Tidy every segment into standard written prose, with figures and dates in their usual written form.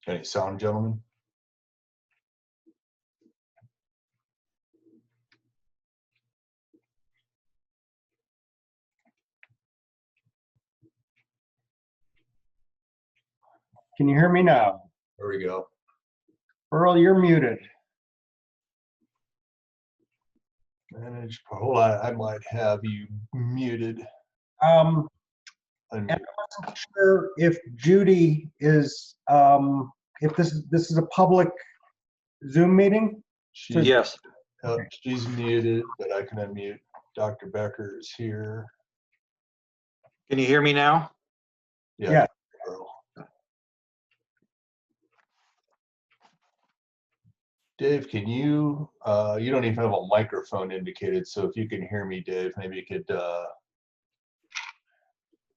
Any sound, gentlemen? Can you hear me now? There we go. Earl, you're muted. Manage, hold on, I might have you muted. And I wasn't sure if Judy is, if this is a public Zoom meeting? Yes. She's muted, but I can unmute. Dr. Becker is here. Can you hear me now? Yeah. Earl. Dave, can you, you don't even have a microphone indicated, so if you can hear me, Dave, maybe you could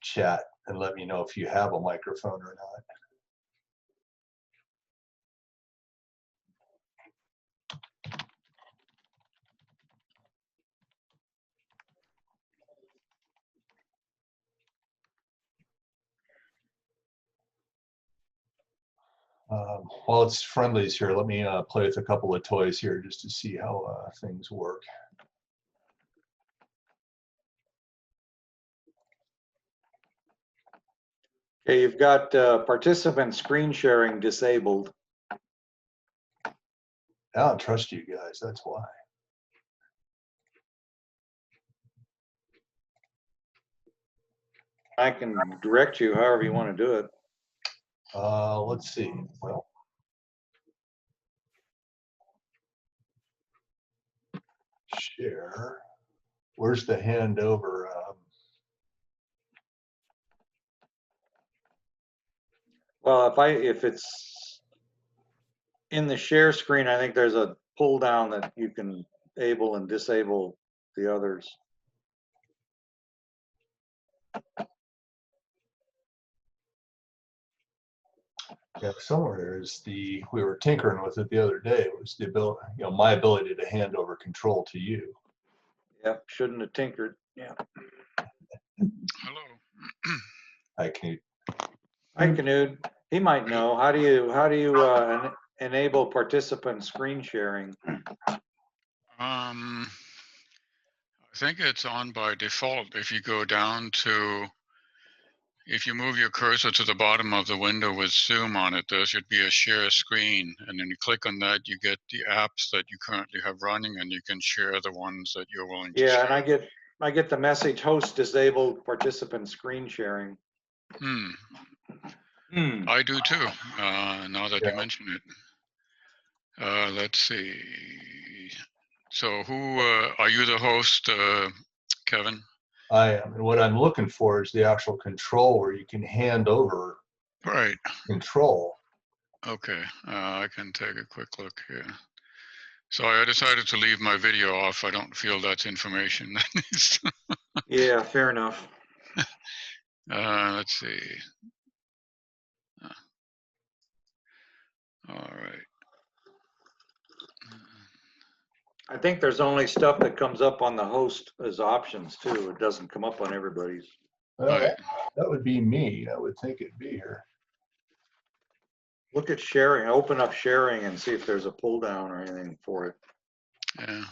chat and let me know if you have a microphone or not. While it's friendlies here, let me play with a couple of toys here just to see how things work. Okay, you've got participant screen sharing disabled. I don't trust you guys, that's why. I can direct you however you want to do it. Let's see. Well, share. Where's the handover? Well, if it's in the share screen, I think there's a pull down that you can enable and disable the others. Yeah, somewhere is the, we were tinkering with it the other day, was the ability, you know, my ability to hand over control to you. Yep, shouldn't have tinkered. Yeah. Hello. Hi, Knut. Hi, Kanud. He might know. How do you enable participant screen sharing? I think it's on by default. If you go down to, if you move your cursor to the bottom of the window with Zoom on it, there should be a share screen. And then you click on that, you get the apps that you currently have running, and you can share the ones that you're willing to share. Yeah, and I get the message, host disabled participant screen sharing. I do too, now that you mention it. Let's see. So who, are you the host, Kevin? I am, and what I'm looking for is the actual control where you can hand over control. Okay, I can take a quick look here. So I decided to leave my video off. I don't feel that's information that needs to. Yeah, fair enough. Let's see. All right. I think there's only stuff that comes up on the host as options too. It doesn't come up on everybody's. Well, that would be me. I would think it'd be here. Look at sharing, open up sharing and see if there's a pull down or anything for it. Yeah.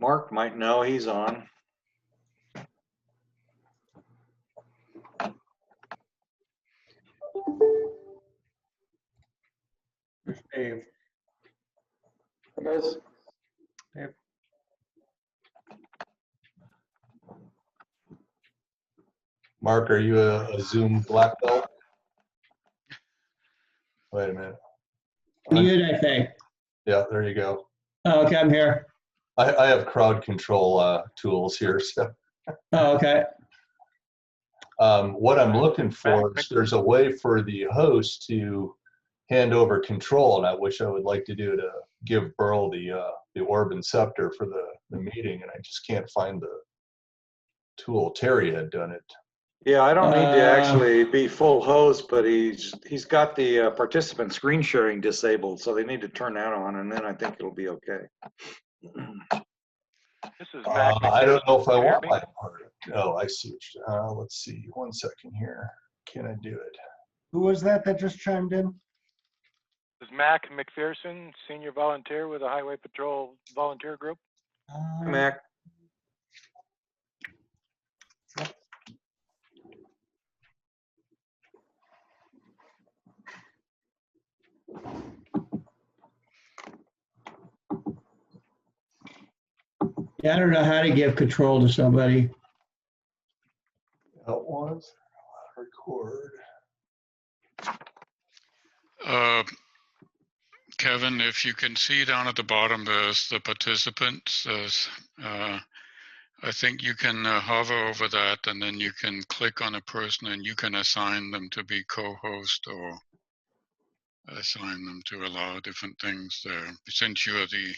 Mark might know, he's on. Dave. Hey guys. Dave. Mark, are you a Zoom black belt? Wait a minute. Mute, I think. Yeah, there you go. Oh, okay, I'm here. I have crowd control tools here, so. Oh, okay. What I'm looking for is there's a way for the host to hand over control, and I wish I would like to do to give Burl the orb and scepter for the meeting, and I just can't find the tool. Terry had done it. Yeah, I don't need to actually be full host, but he's got the participant screen sharing disabled, so they need to turn that on, and then I think it'll be okay. This is Mac. I don't know if I Can you hear want me? my part. Oh, I see. Let's see. 1 second here. Can I do it? Who was that just chimed in? This is Mac McPherson, senior volunteer with the Highway Patrol Volunteer Group. Mac, Yeah, I don't know how to give control to somebody. That was record. Kevin, if you can see down at the bottom, there's the participants. I think you can hover over that, and then you can click on a person and you can assign them to be co-host or assign them to allow different things there. Since you're the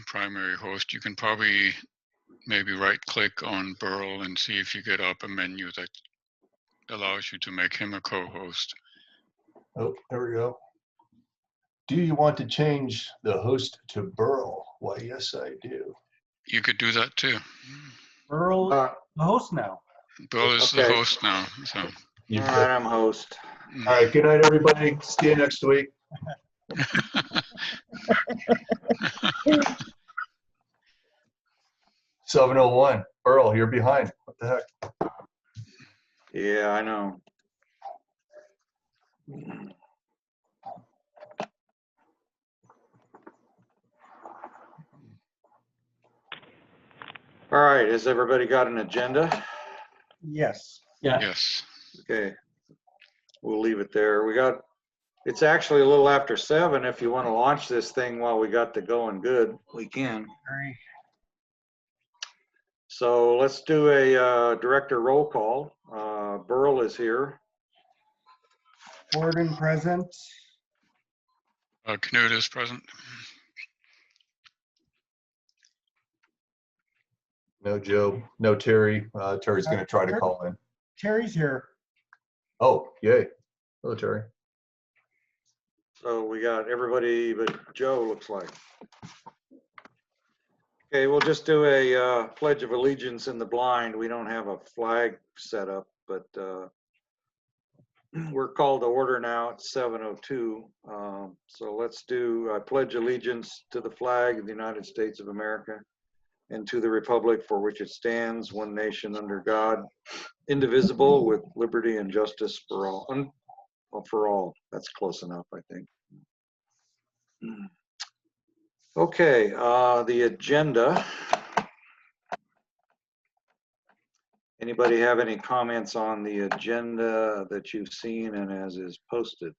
primary host, you can probably maybe right click on Burl and see if you get up a menu that allows you to make him a co-host. Oh, there we go. Do you want to change the host to Burl? Why, yes, I do. You could do that too. Earl, the host now. Burl is the Okay. host now, so. all You've right, got- I'm host. All right, good night, everybody. See you next week. 7:01. Burl, you're behind. What the heck? Yeah, I know. All right, has everybody got an agenda? Yes. Yeah, Yes. Okay, we'll leave it there. It's actually a little after 7. If you want to launch this thing while we got the going good, we can. Very- So let's do a director roll call. Burl is here. Gordon present. Knut is present. No Joe, no Terry. Terry's going to try to call in. Terry's here. Oh, yay. Hello, Terry. So we got everybody but Joe, looks like. Okay, we'll just do a Pledge of Allegiance in the blind. We don't have a flag set up, but we're called to order now at 7:02. So let's do I pledge allegiance to the flag of the United States of America and to the republic for which it stands, one nation under God, indivisible, with liberty and justice for all. For all. That's close enough, I think. Okay, the agenda. Anybody have any comments on the agenda that you've seen and as is posted?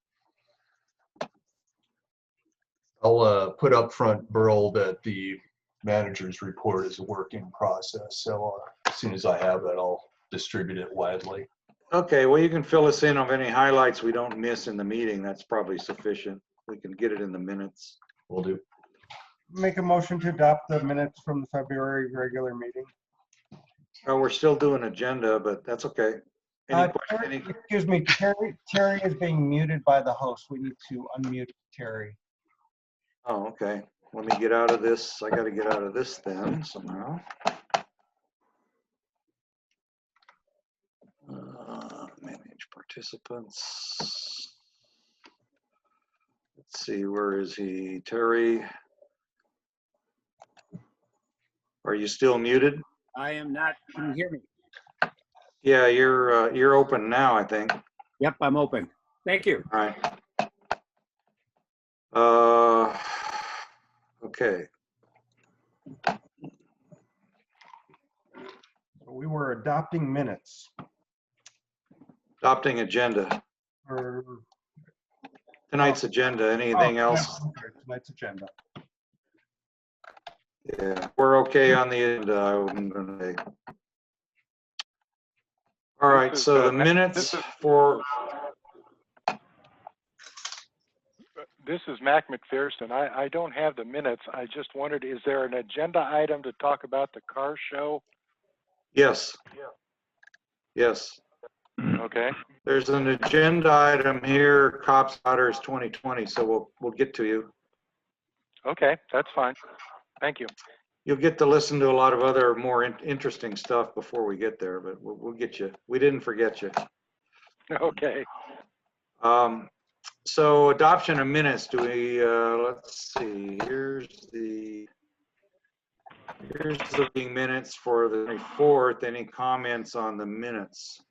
I'll put up front, Burl, that the manager's report is a work in process. So as soon as I have that, I'll distribute it widely. Okay, well, you can fill us in on any highlights we don't miss in the meeting. That's probably sufficient. We can get it in the minutes. Will do. Make a motion to adopt the minutes from the February regular meeting. Oh, we're still doing agenda, but that's okay. Any question? Terry, excuse me, Terry is being muted by the host. We need to unmute Terry. Oh, okay. Let me get out of this. I got to get out of this then somehow. Manage participants. Let's see, where is he? Terry? Are you still muted? I am not. Can you hear me? Yeah, you're open now, I think. Yep, I'm open. Thank you. All right. Okay. We were adopting minutes Adopting agenda. for Tonight's agenda. Anything else? tonight's agenda. Yeah, we're okay on the agenda. I'm gonna say. All right, This is, so the Matt- minutes for, This is Mac McPherson. I don't have the minutes. I just wondered, is there an agenda item to talk about the car show? yes. Yes, Okay, there's an agenda item here, Cops Otters 2020, so we'll get to you. okay, that's fine. Thank you. You'll get to listen to a lot of other more interesting stuff before we get there, but we'll get you. We didn't forget you. Okay. So adoption of minutes, do we, let's see, here's the minutes for the 24th. Any comments on the minutes?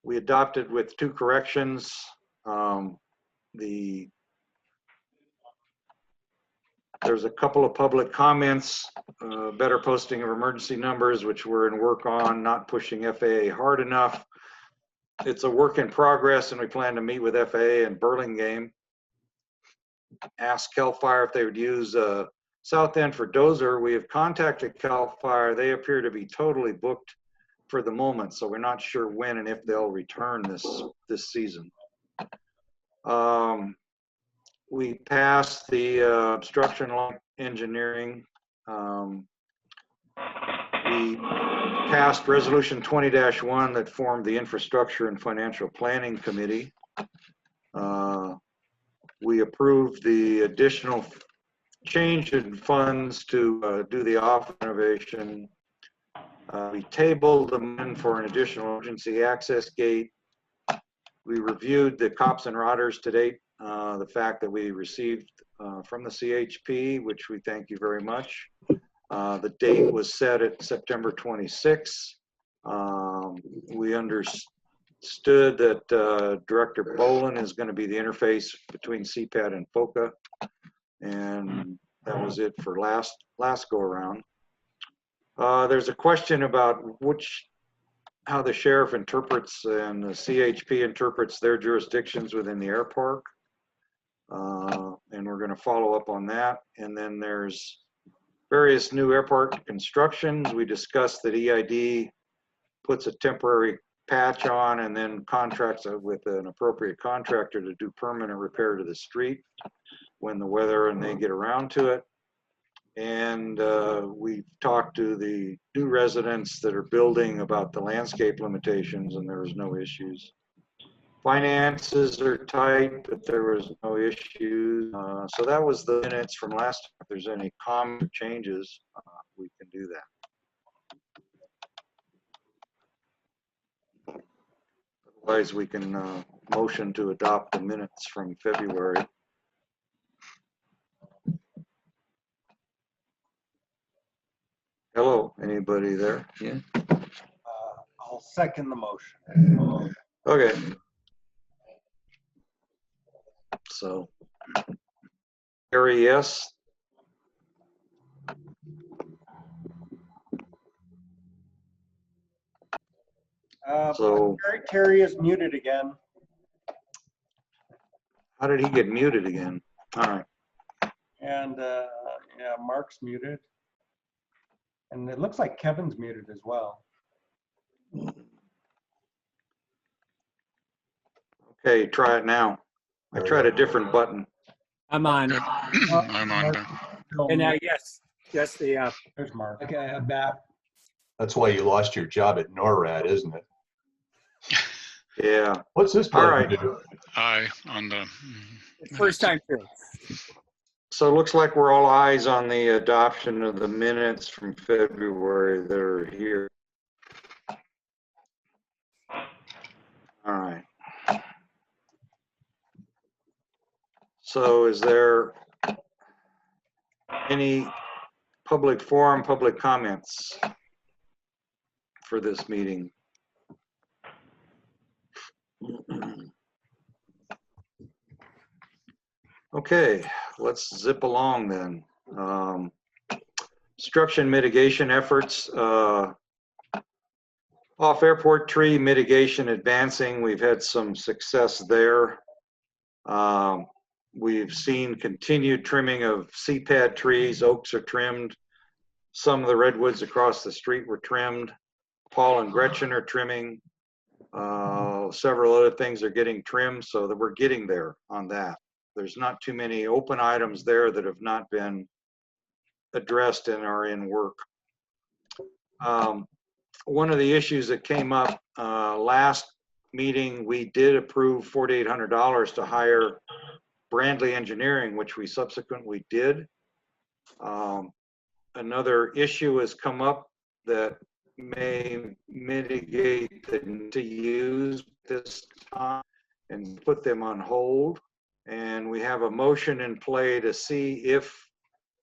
We adopted with 2 corrections. There's a couple of public comments, better posting of emergency numbers, which we're in work on, not pushing FAA hard enough. It's a work in progress, and we plan to meet with FAA in Burlingame. Ask CAL FIRE if they would use South End for dozer. We have contacted CAL FIRE. They appear to be totally booked for the moment, so we're not sure when and if they'll return this season. We passed the obstruction line engineering. We passed resolution 20-1 that formed the Infrastructure and Financial Planning Committee. We approved the additional change in funds to do the off renovation. We tabled them for an additional emergency access gate. We reviewed the cops and rodders to date, the fact that we received from the CHP, which we thank you very much. The date was set at September 26. We understood that Director Bolin is going to be the interface between CPAD and FOCA, and that was it for last go around. There's a question about how the sheriff interprets and the CHP interprets their jurisdictions within the air park. And we're going to follow up on that. And then there's various new airport constructions. We discussed that EID puts a temporary patch on and then contracts with an appropriate contractor to do permanent repair to the street when the weather and they get around to it. And we've talked to the new residents that are building about the landscape limitations, and there was no issues. Finances are tight, but there was no issues. So that was the minutes from last time. If there's any comment or changes, we can do that. Otherwise, we can motion to adopt the minutes from February. Hello, anybody there? Yeah. I'll second the motion. Okay. So, Harry, yes. So, Terry is muted again. how did he get muted again? All right. And yeah, Mark's muted. And it looks like Kevin's muted as well. Okay, try it now. I tried a different button. I'm on. Good. I'm on. And yes, There's Mark. Okay, I'm back. That's why you lost your job at NORAD, isn't it? Yeah. What's this All button right. do? Aye on the. first time through. So it looks like we're all eyes on the adoption of the minutes from February that are here. All right. So is there any public forum, public comments for this meeting? Okay, let's zip along then. Obstruction mitigation efforts, off airport tree mitigation advancing. We've had some success there. We've seen continued trimming of CPAD trees. Oaks are trimmed. Some of the redwoods across the street were trimmed. Paul and Gretchen are trimming. Several other things are getting trimmed, so that we're getting there on that. There's not too many open items there that have not been addressed and are in work. One of the issues that came up last meeting, we did approve $4,800 to hire Brandley Engineering, which we subsequently did. Another issue has come up that may mitigate the need to use this time and put them on hold. And we have a motion in play to see if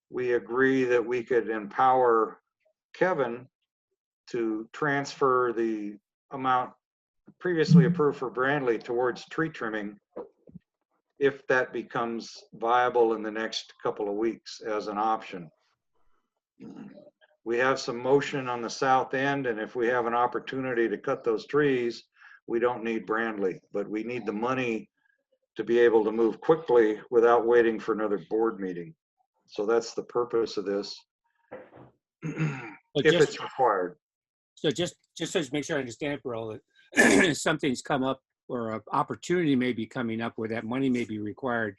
we agree that we could empower Kevin to transfer the amount previously approved for Brandley towards tree trimming, if that becomes viable in the next couple of weeks as an option. We have some motion on the south end, and if we have an opportunity to cut those trees, we don't need Brandley, but we need the money to be able to move quickly without waiting for another board meeting. So that's the purpose of this, if it's required. So just to make sure I understand, Burl, that something's come up or an opportunity may be coming up where that money may be required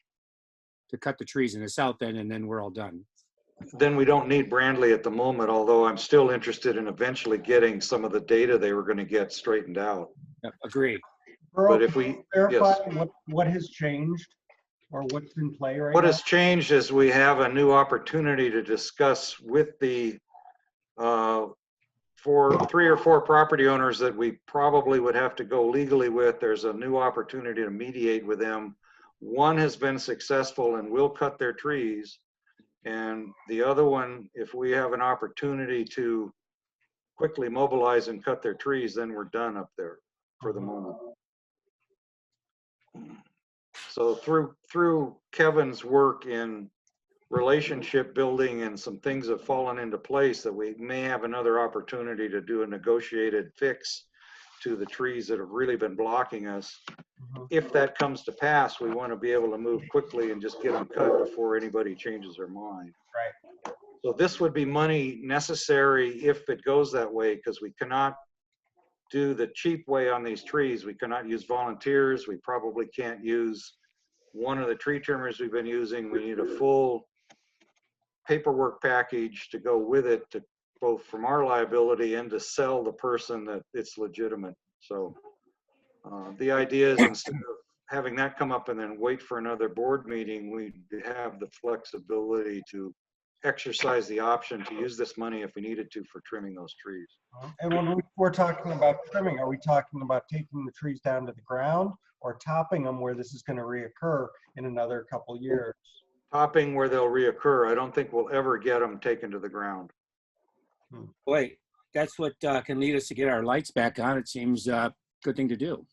to cut the trees in the south end, and then we're all done. Then we don't need Brandley at the moment, although I'm still interested in eventually getting some of the data they were going to get straightened out. Yep, agree. Earl, But if we, clarify yes. what has changed or what's in play right What now? has changed is we have a new opportunity to discuss with the for 3 or 4 property owners that we probably would have to go legally with. There's a new opportunity to mediate with them. One has been successful and will cut their trees. And the other one, if we have an opportunity to quickly mobilize and cut their trees, then we're done up there for the moment. So through Kevin's work in relationship building and some things have fallen into place, that we may have another opportunity to do a negotiated fix to the trees that have really been blocking us. If that comes to pass, we want to be able to move quickly and just get them cut before anybody changes their mind. Right. So this would be money necessary if it goes that way, because we cannot do the cheap way on these trees. We cannot use volunteers. We probably can't use one of the tree trimmers we've been using. We need a full paperwork package to go with it, to both from our liability and to sell the person that it's legitimate. So the idea is, instead of having that come up and then wait for another board meeting, we have the flexibility to exercise the option to use this money if we needed to for trimming those trees. And when we're talking about trimming, are we talking about taking the trees down to the ground or topping them where this is going to reoccur in another couple of years? Topping where they'll reoccur. I don't think we'll ever get them taken to the ground. Wait, that's what can lead us to get our lights back on. It seems a good thing to do.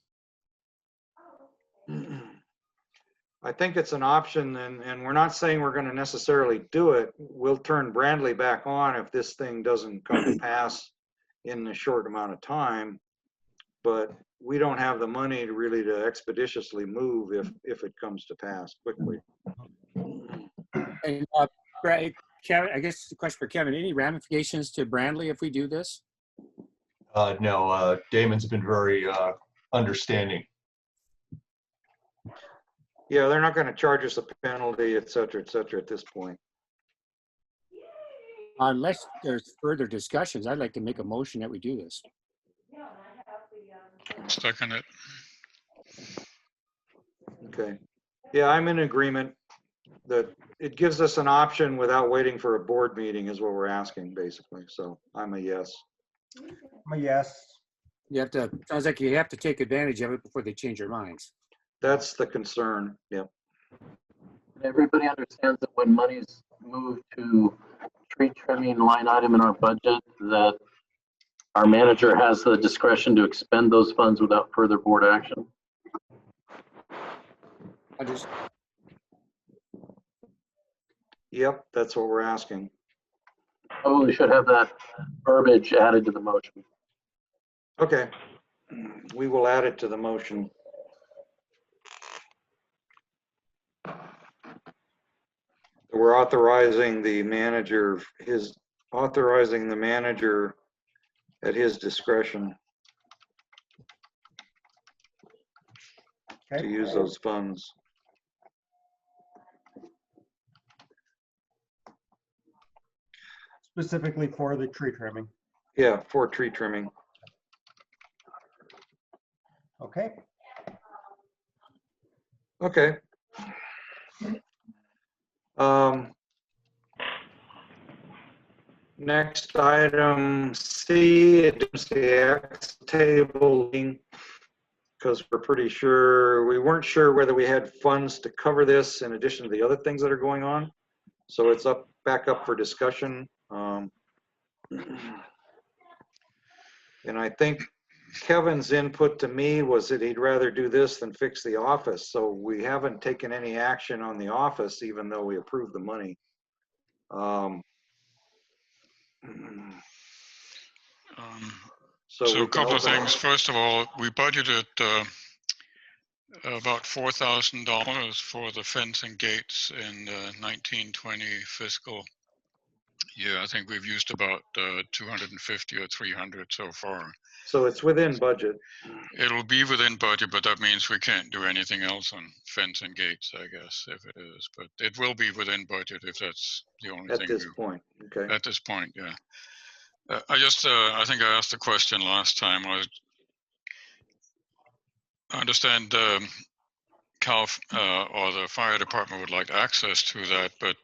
I think it's an option, and we're not saying we're going to necessarily do it. We'll turn Brandley back on if this thing doesn't come to pass in a short amount of time, but we don't have the money to really to expeditiously move if it comes to pass quickly. And Kevin, I guess the question for Kevin, any ramifications to Brandley if we do this? No, Damon's been very understanding. Yeah, they're not going to charge us a penalty, et cetera, at this point. Unless there's further discussions, I'd like to make a motion that we do this. Stuck in it. Okay. Yeah, I'm in agreement that it gives us an option without waiting for a board meeting is what we're asking, basically. So I'm a yes. I'm a yes. You have to, sounds like you have to take advantage of it before they change their minds. That's the concern. Yep. Everybody understands that when money's moved to tree trimming line item in our budget, that our manager has the discretion to expend those funds without further board action. Yep, that's what we're asking. Oh, we should have that verbiage added to the motion. Okay. We will add it to the motion. We're authorizing the manager, authorizing the manager at his discretion to Okay. use those funds. Specifically for the tree trimming. Yeah, for tree trimming. Okay. Okay. Next item C, X table, because we're pretty sure, we weren't sure whether we had funds to cover this in addition to the other things that are going on. So it's back up for discussion. And I think Kevin's input to me was that he'd rather do this than fix the office. So we haven't taken any action on the office, even though we approved the money. So a couple of things. First of all, we budgeted about $4,000 for the fence and gates in the 1920 fiscal year. I think we've used about 250 or 300 so far. So it's within budget. It'll be within budget, but that means we can't do anything else on fence and gates, I guess, if it is. But it will be within budget if that's the only thing. At this point, okay. At this point, yeah. I think I asked the question last time. I understand Cal or the fire department would like access to that, but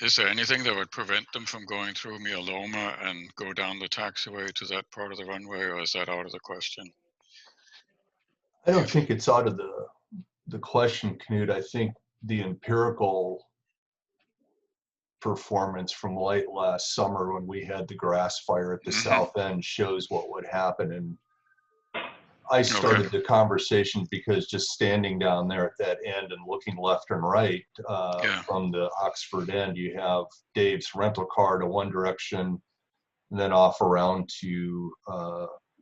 is there anything that would prevent them from going through Mia Loma and go down the taxiway to that part of the runway, or is that out of the question? I don't think it's out of the question, Knut. I think the empirical performance from late last summer when we had the grass fire at the south end shows what would happen. And I started the conversation because just standing down there at that end and looking left and right from the Oxford end, you have Dave's rental car to one direction, and then off around to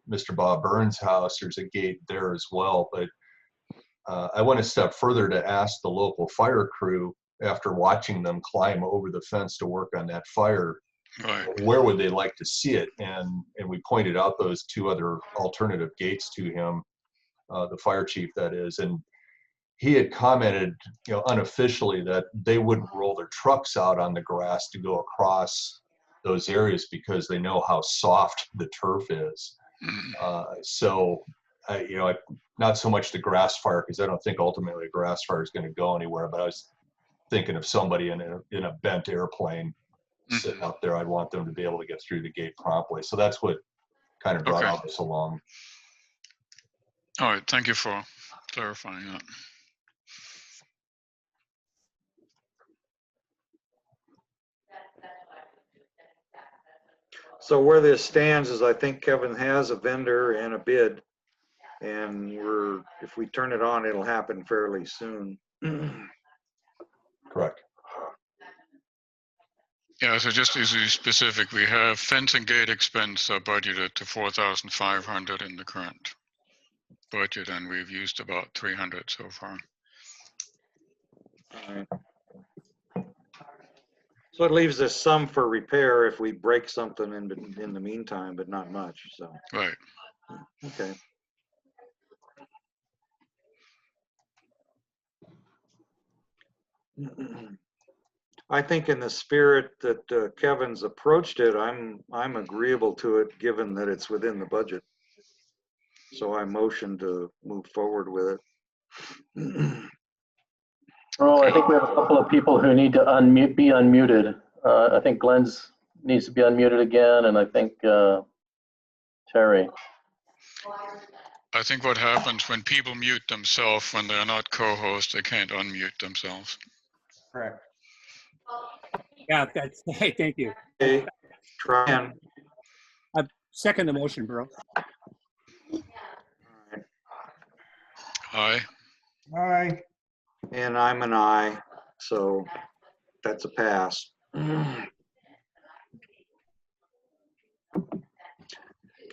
Mr. Bob Burns' house. There's a gate there as well. But I went a step further to ask the local fire crew, after watching them climb over the fence to work on that fire, where would they like to see it? And we pointed out those two other alternative gates to him, the fire chief that is, and he had commented, unofficially, that they wouldn't roll their trucks out on the grass to go across those areas because they know how soft the turf is. Not so much the grass fire, because I don't think ultimately a grass fire is going to go anywhere, but I was thinking of somebody in a bent airplane sitting up there. I'd want them to be able to get through the gate promptly. So that's what kind of brought all this along. All right, thank you for clarifying that. So where this stands is I think Kevin has a vendor and a bid, and if we turn it on, it'll happen fairly soon. Correct. Yeah, so just to be specific, we have fence and gate expense budgeted to 4,500 in the current budget, and we've used about 300 so far. All right. So it leaves us some for repair if we break something in the meantime, but not much. So right. Okay. I think in the spirit that Kevin's approached it, I'm agreeable to it, given that it's within the budget. So I motion to move forward with it. Oh, I think we have a couple of people who need to be unmuted. I think Glenn's needs to be unmuted again, and I think Terry. I think what happens when people mute themselves when they're not co-hosts, they can't unmute themselves. Correct. Yeah, that's, hey, thank you. Okay, try and. I second the motion, bro. Aye. Aye. And I'm an aye, so that's a pass. Can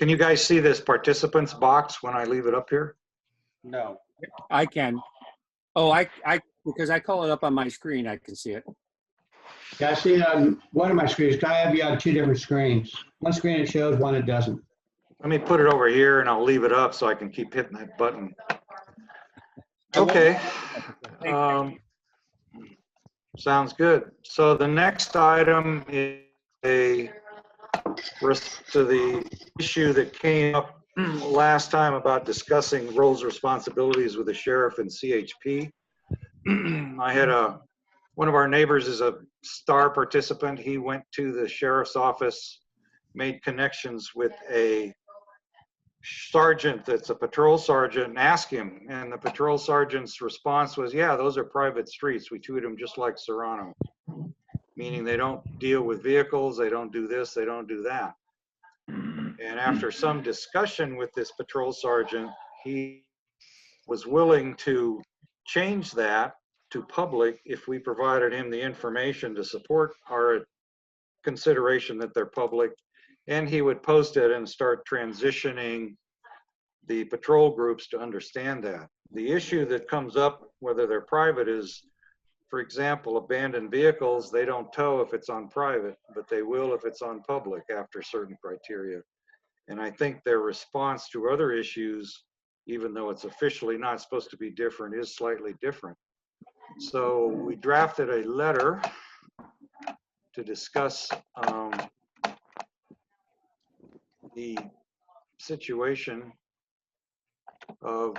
you guys see this participants box when I leave it up here? No. I can. Oh, because I call it up on my screen, I can see it. Yeah, I see it on one of my screens. I have you on two different screens. One screen it shows, one it doesn't. Let me put it over here and I'll leave it up so I can keep hitting that button. Okay. Sounds good. So the next item is to the issue that came up last time about discussing roles and responsibilities with the sheriff and CHP. I had one of our neighbors is a star participant. He went to the sheriff's office, made connections with a sergeant that's a patrol sergeant, and asked him, and the patrol sergeant's response was, yeah, those are private streets. We treat them just like Serrano, meaning they don't deal with vehicles, they don't do this, they don't do that. And after some discussion with this patrol sergeant, he was willing to change that to public if we provided him the information to support our consideration that they're public, and he would post it and start transitioning the patrol groups to understand that. The issue that comes up, whether they're private, is, for example, abandoned vehicles, they don't tow if it's on private, but they will if it's on public after certain criteria. And I think their response to other issues, even though it's officially not supposed to be different, is slightly different. So we drafted a letter to discuss the situation of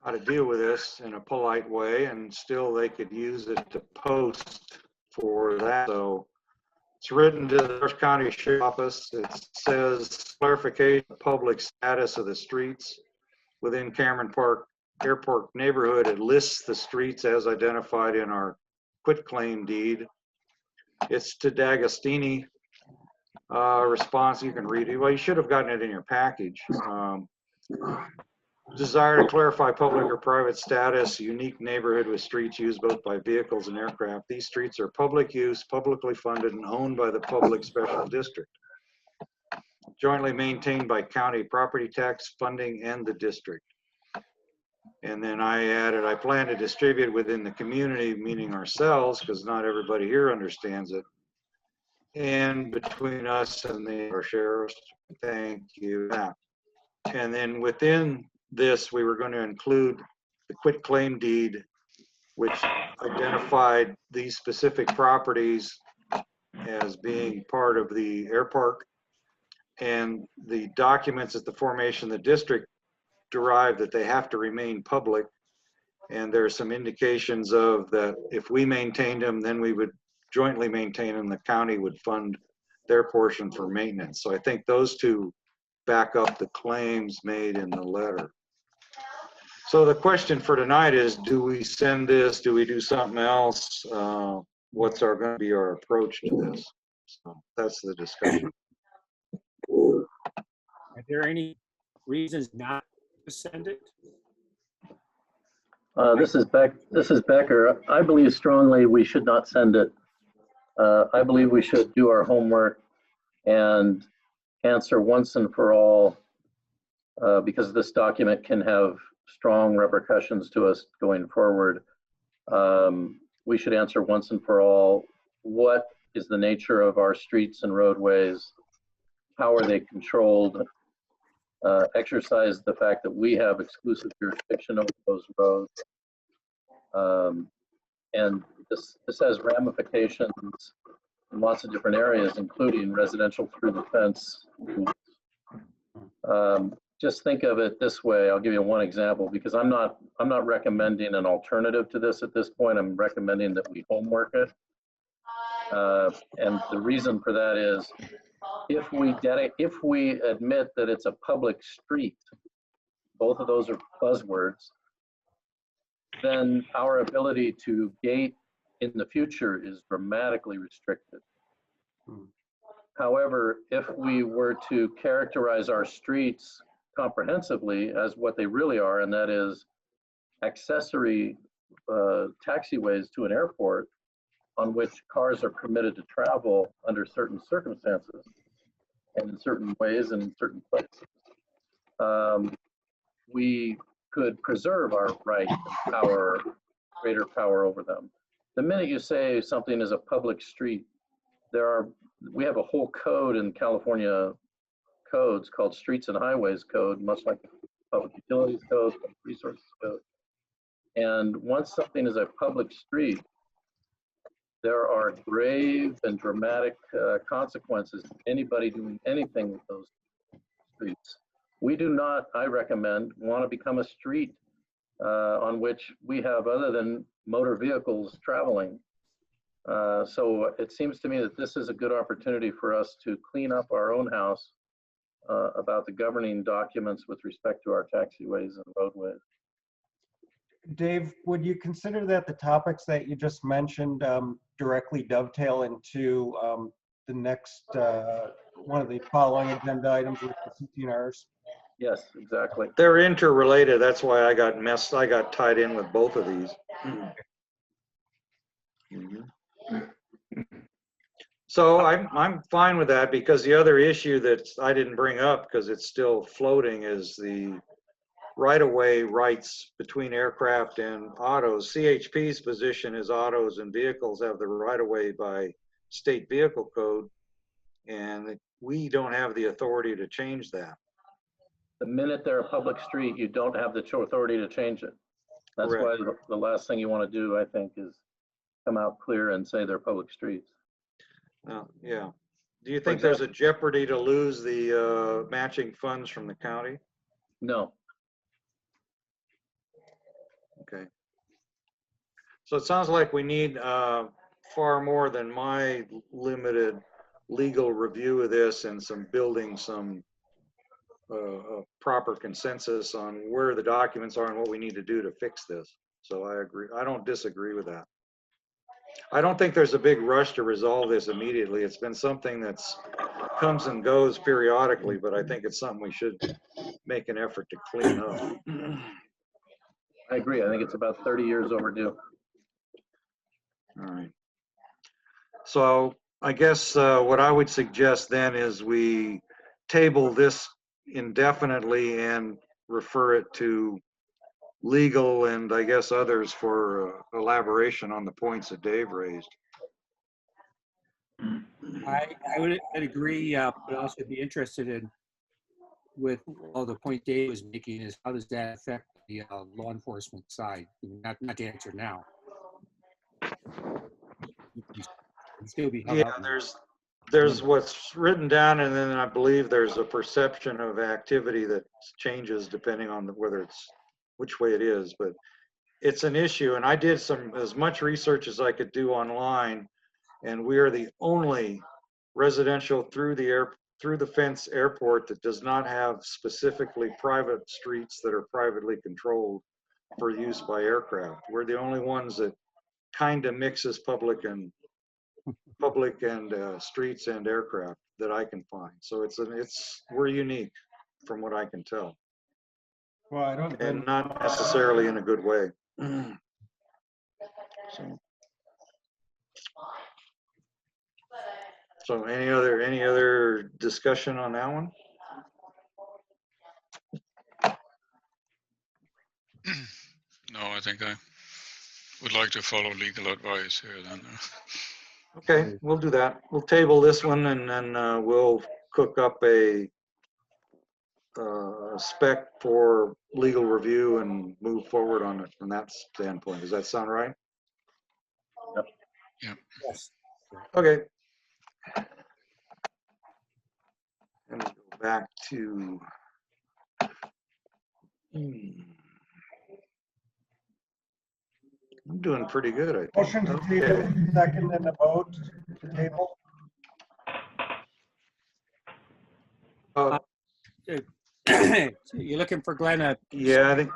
how to deal with this in a polite way, and still they could use it to post for that. So it's written to the Orange County Sheriff's Office. It says clarification of public status of the streets within Cameron Park Airport neighborhood. It lists the streets as identified in our quitclaim deed. It's to D'Agostini. Response, you can read it. Well, you should have gotten it in your package. Desire to clarify public or private status, unique neighborhood with streets used both by vehicles and aircraft. These streets are public use, publicly funded, and owned by the public special district. Jointly maintained by county property tax funding and the district. And then I added, I plan to distribute within the community, meaning ourselves, because not everybody here understands it, and between us and our sheriffs. Thank you. And then within this, we were going to include the quitclaim deed, which identified these specific properties as being part of the air park, and the documents at the formation of the district derive that they have to remain public. And there are some indications of that if we maintained them, then we would jointly maintain them. The county would fund their portion for maintenance. So I think those two back up the claims made in the letter. So the question for tonight is, do we send this? Do we do something else? What's going to be our approach to this? So that's the discussion. Are there any reasons not to send it? This is Becker. I believe strongly we should not send it. I believe we should do our homework and answer once and for all, because this document can have strong repercussions to us going forward. We should answer once and for all, what is the nature of our streets and roadways? How are they controlled? Exercise the fact that we have exclusive jurisdiction over those roads. And this has ramifications in lots of different areas, including residential through the fence. Just think of it this way. I'll give you one example, because I'm not recommending an alternative to this at this point. I'm recommending that we homework it. And the reason for that is, if we admit that it's a public street, both of those are buzzwords, then our ability to gate in the future is dramatically restricted. However, if we were to characterize our streets comprehensively as what they really are, and that is accessory taxiways to an airport on which cars are permitted to travel under certain circumstances and in certain ways and in certain places, we could preserve our right and power, greater power over them. The minute you say something is a public street, we have a whole code in California codes called Streets and Highways Code, much like Public Utilities Code, Public Resources Code. And once something is a public street, there are grave and dramatic consequences to anybody doing anything with those streets. We do not, I recommend, want to become a street on which we have other than motor vehicles traveling. So it seems to me that this is a good opportunity for us to clean up our own house about the governing documents with respect to our taxiways and roadways. Dave, would you consider that the topics that you just mentioned directly dovetail into the next one of the following agenda items with the CTNRs? Yes, exactly. They're interrelated. That's why I got tied in with both of these. So I'm fine with that, because the other issue that I didn't bring up because it's still floating is the right-of-way rights between aircraft and autos. CHP's position is autos and vehicles have the right-of-way by state vehicle code, and we don't have the authority to change that. The minute they're a public street, you don't have the authority to change it. That's why the last thing you want to do, I think, is come out clear and say they're public streets. Yeah. Do you think there's a jeopardy to lose the matching funds from the county? No. Okay. So it sounds like we need far more than my limited legal review of this and building some proper consensus on where the documents are and what we need to do to fix this. So I agree. I don't disagree with that. I don't think there's a big rush to resolve this immediately. It's been something that's comes and goes periodically, but I think it's something we should make an effort to clean up. I agree. I think it's about 30 years overdue. All right. So I guess what I would suggest then is we table this indefinitely and refer it to legal and I guess others for elaboration on the points that Dave raised. I would agree, but also be interested in with all the point Dave was making is how does that affect the law enforcement side? Not the answer now. Still be held Yeah, up. there's what's written down, and then I believe there's a perception of activity that changes depending on whether it's which way it is, but it's an issue. And I did as much research as I could do online, and we are the only residential through the fence airport that does not have specifically private streets that are privately controlled for use by aircraft. We're the only ones that kind of mixes public and streets and aircraft that I can find. So we're unique from what I can tell. Well, I don't. And not necessarily in a good way. So any other discussion on that one? No, I think I would like to follow legal advice here then. Okay, we'll do that. We'll table this one and then we'll cook up a spec for legal review and move forward on it from that standpoint. Does that sound right? Yep. Yep. Yes. Okay. And go back to I'm doing pretty good, I think. Motion to table, second and a vote to table. You're looking for Glenn? Yeah, I think,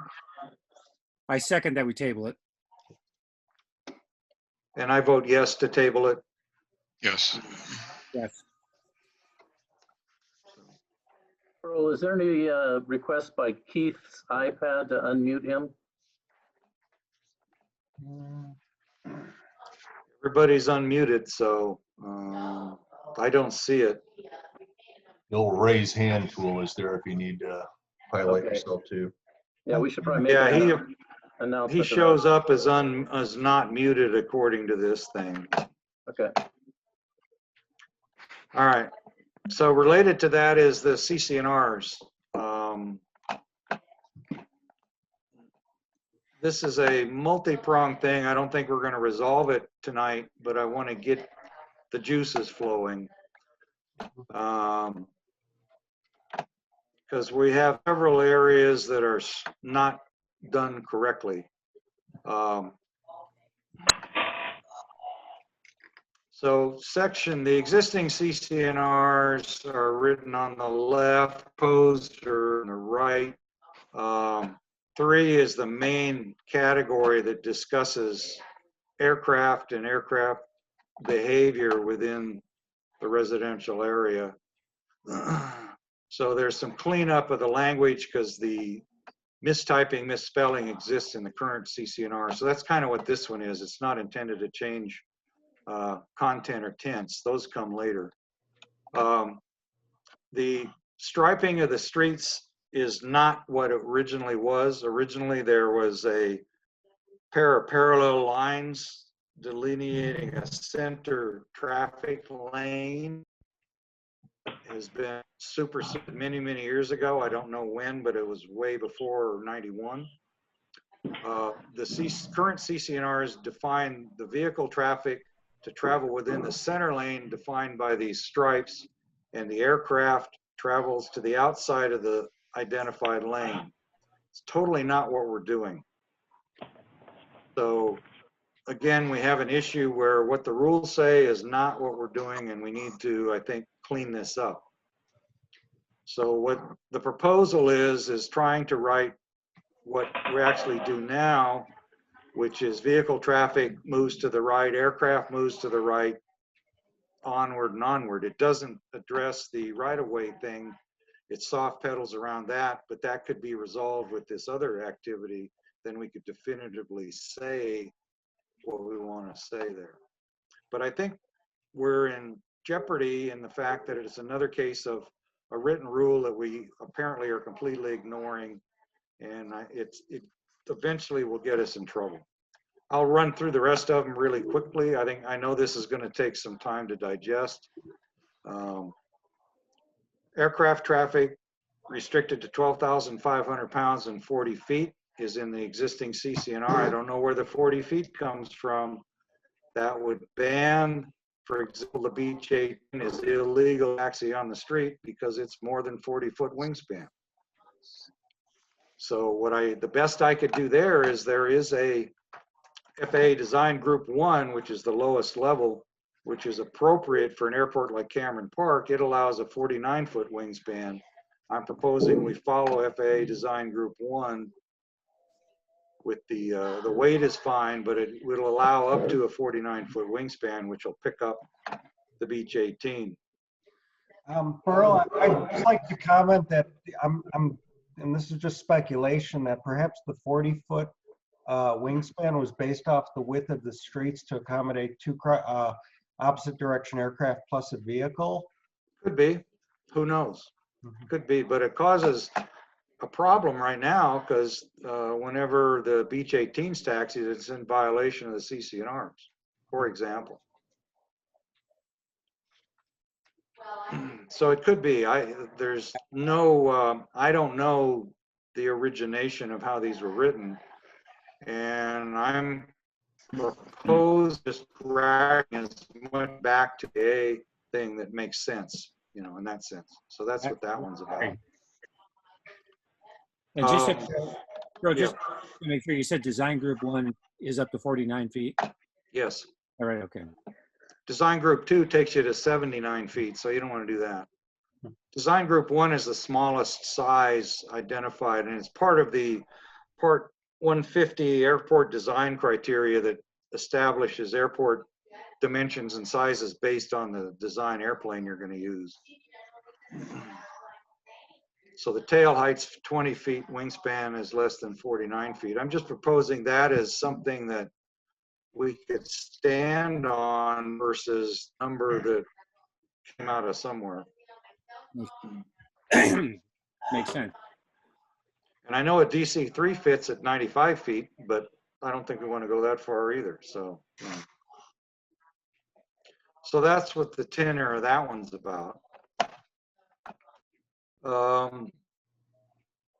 I second that we table it. and I vote yes to table it. Yes. Yes. Earl, is there any request by Keith's iPad to unmute him? Everybody's unmuted, so I don't see it. The old raise hand tool is there if you need to highlight Okay. yourself too. Yeah, we should probably make Yeah, an announcement. he shows up as not muted according to this thing. Okay. All right. So related to that is the CCNRs. This is a multi-pronged thing. I don't think we're going to resolve it tonight, but I want to get the juices flowing. Because we have several areas that are not done correctly. So the existing CCNRs are written on the left, opposed or on the right. 3 is the main category that discusses aircraft and aircraft behavior within the residential area. So there's some cleanup of the language because the mistyping, misspelling exists in the current CCNR. So that's kind of what this one is. It's not intended to change content or tense. Those come later. The striping of the streets is not what it originally was. Originally, there was a pair of parallel lines delineating a center traffic lane. It has been superseded many, many years ago. I don't know when, but it was way before 91. The current CCNRs define the vehicle traffic to travel within the center lane defined by these stripes, and the aircraft travels to the outside of the identified lane. It's totally not what we're doing. So again, we have an issue where what the rules say is not what we're doing, and we need to, I think, clean this up. So what the proposal is trying to write what we actually do now, which is vehicle traffic moves to the right, aircraft moves to the right, onward and onward. It doesn't address the right-of-way thing. It soft pedals around that, but that could be resolved with this other activity. Then we could definitively say what we want to say there. But I think we're in jeopardy in the fact that it's another case of a written rule that we apparently are completely ignoring, and it eventually will get us in trouble. I'll run through the rest of them really quickly. I know this is going to take some time to digest. Aircraft traffic restricted to 12,500 pounds and 40 feet is in the existing CCNR. I don't know where the 40 feet comes from. That would ban, for example, the Beech 18 is illegal taxi on the street because it's more than 40-foot wingspan. So the best I could do there is a FAA Design Group 1, which is the lowest level, which is appropriate for an airport like Cameron Park. It allows a 49-foot wingspan. I'm proposing we follow FAA Design Group 1 with the weight is fine, but it will allow up to a 49-foot wingspan, which will pick up the Beech 18. Pearl, I'd just like to comment that and this is just speculation, that perhaps the 40-foot wingspan was based off the width of the streets to accommodate 2 opposite direction aircraft plus a vehicle. Could be, who knows? Could be, but it causes a problem right now because whenever the Beech 18's taxis, it's in violation of the CCNRs, for example. So it could be. There's no. I don't know the origination of how these were written, and I'm proposed just dragging as much back to a thing that makes sense, in that sense. So that's what that one's about. And just to make sure, you said Design Group 1 is up to 49 feet? Yes. All right, okay. Design Group 2 takes you to 79 feet, so you don't want to do that. Design Group 1 is the smallest size identified, and it's part of the Part 150 airport design criteria that establishes airport dimensions and sizes based on the design airplane you're going to use. So the tail height's 20 feet, wingspan is less than 49 feet. I'm just proposing that as something that we could stand on versus number that came out of somewhere. Makes sense. And I know a DC-3 fits at 95 feet, but I don't think we want to go that far either. So, So that's what the tenor of that one's about.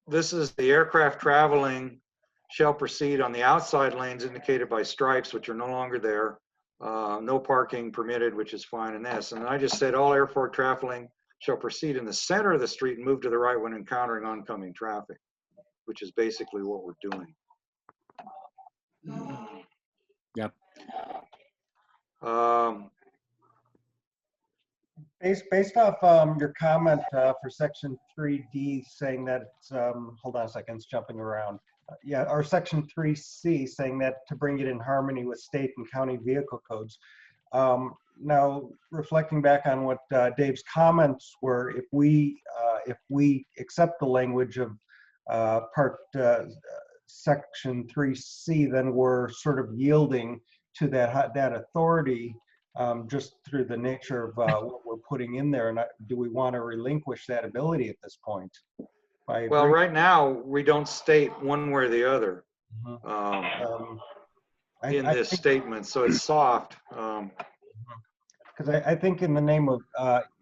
This is the aircraft traveling shall proceed on the outside lanes indicated by stripes, which are no longer there. No parking permitted, which is fine in this. And I just said all airport traveling shall proceed in the center of the street and move to the right when encountering oncoming traffic, which is basically what we're doing. Yep. Based off your comment for section 3D saying that it's, hold on a second, it's jumping around. Yeah, or section 3C saying that to bring it in harmony with state and county vehicle codes. Now, reflecting back on what Dave's comments were, if we accept the language of section 3C, then we're sort of yielding to that authority just through the nature of what we're putting in there. And do we want to relinquish that ability at this point? Well, right now, we don't state one way or the other in this statement, so it's soft. Because I think in the name of,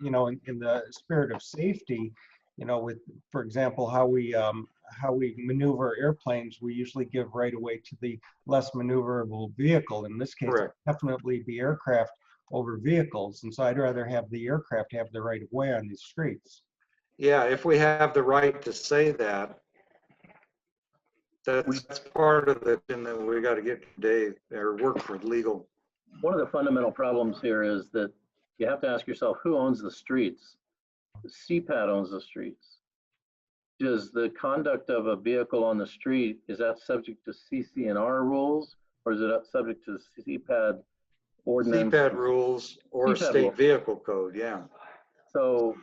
in the spirit of safety, with, for example, how we maneuver airplanes, we usually give right away to the less maneuverable vehicle. In this case, Correct. definitely be aircraft over vehicles. And so I'd rather have the aircraft have the right of way on these streets. Yeah, if we have the right to say that, that's part of the thing that we got to get Dave or work for legal. One of the fundamental problems here is that you have to ask yourself, who owns the streets? The CPAD owns the streets. Does the conduct of a vehicle on the street, is that subject to CC&R rules, or is it subject to CPAD ordinance? CPAD rules or CPAD state rules. vehicle code, yeah. So,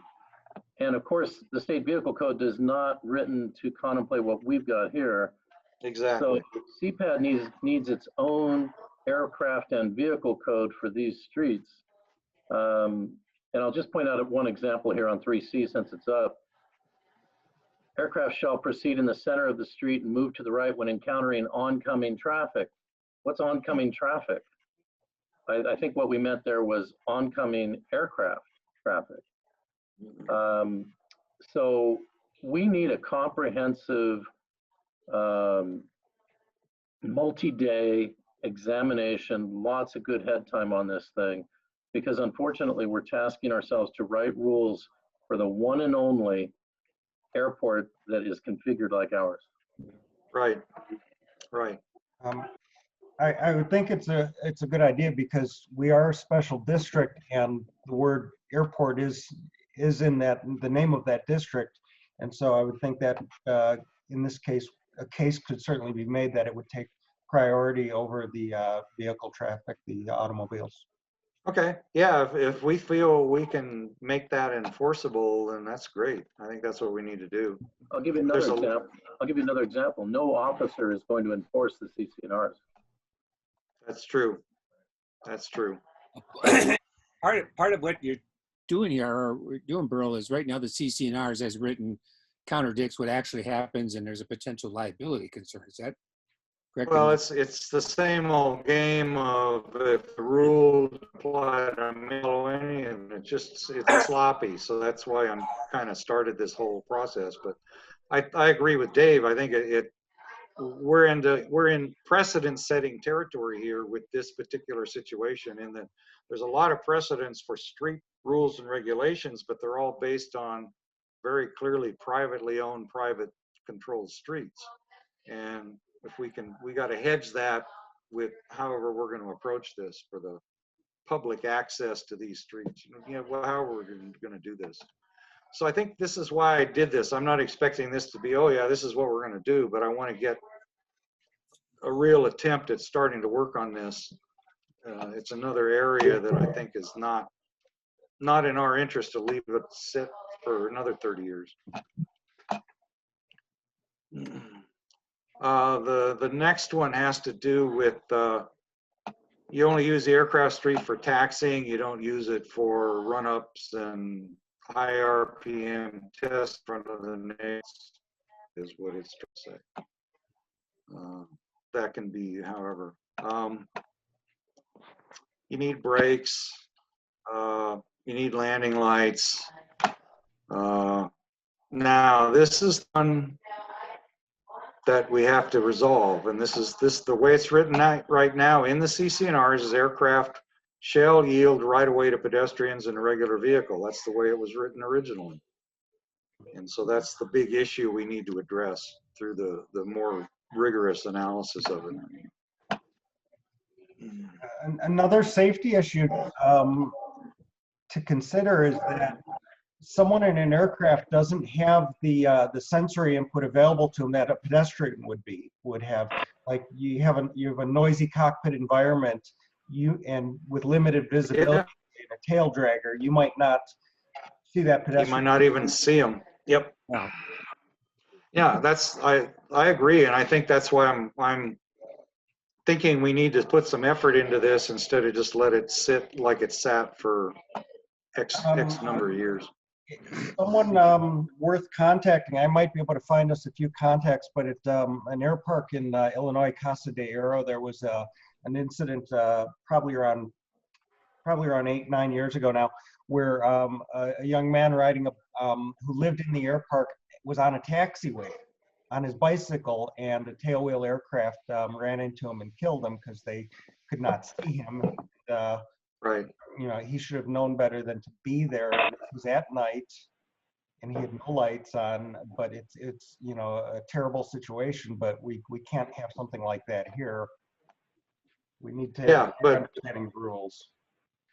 and of course, the state vehicle code is not written to contemplate what we've got here. Exactly. So CPAD needs its own aircraft and vehicle code for these streets. And I'll just point out one example here on 3C since it's up. Aircraft shall proceed in the center of the street and move to the right when encountering oncoming traffic. What's oncoming traffic? I think what we meant there was oncoming aircraft traffic. So we need a comprehensive multi-day examination, lots of good head time on this thing, because unfortunately we're tasking ourselves to write rules for the one and only airport that is configured like ours. Right, right. I would think it's a good idea because we are a special district and the word airport is in the name of that district. And so I would think that in this case, a case could certainly be made that it would take priority over the vehicle traffic, the automobiles. Okay, yeah, if we feel we can make that enforceable, then that's great. I think that's what we need to do. I'll give you another example. No officer is going to enforce the CC&Rs. That's true. That's true. Part of what you're doing here, or we're doing, Burl, is right now the CC&Rs as written contradicts what actually happens, and there's a potential liability concern. Is that correct? Well, it's the same old game of if the rules apply to Millennium, it's sloppy. So that's why I'm kind of started this whole process. But I agree with Dave. I think we're in precedent-setting territory here with this particular situation, in that there's a lot of precedents for street rules and regulations, but they're all based on very clearly privately owned, private controlled streets. And if we got to hedge that with however we're going to approach this for the public access to these streets, however we're going to do this. So I think this is why I did this. I'm not expecting this to be, oh yeah, this is what we're going to do, but I want to get a real attempt at starting to work on this. It's another area that I think is not in our interest to leave it sit for another 30 years. The next one has to do with you only use the aircraft street for taxiing. You don't use it for run-ups and high RPM test in front of the nets, is what it's trying to say. That can be, however. You need brakes. You need landing lights. Now, this is one that we have to resolve, and this the way it's written right now in the CCNRs is aircraft shall yield right away to pedestrians in a regular vehicle. That's the way it was written originally. And so that's the big issue we need to address through the more rigorous analysis of it. Another safety issue to consider is that someone in an aircraft doesn't have the sensory input available to them that a pedestrian would have. Like you have a noisy cockpit environment, and with limited visibility in a tail dragger, you might not see that pedestrian. You might not even see them. Yep. Wow. Yeah, I agree, and I think that's why I'm thinking we need to put some effort into this instead of just let it sit like it sat for X number of years. Someone worth contacting. I might be able to find us a few contacts, but at an air park in Illinois, Casa de Oro, there was an incident probably around 8-9 years ago now, where a young man who lived in the air park was on a taxiway on his bicycle, and a tailwheel aircraft ran into him and killed him because they could not see him. Right. You know, he should have known better than to be there. It was at night, and he had no lights on. But it's you know, a terrible situation. But we can't have something like that here. We need to have understanding the rules.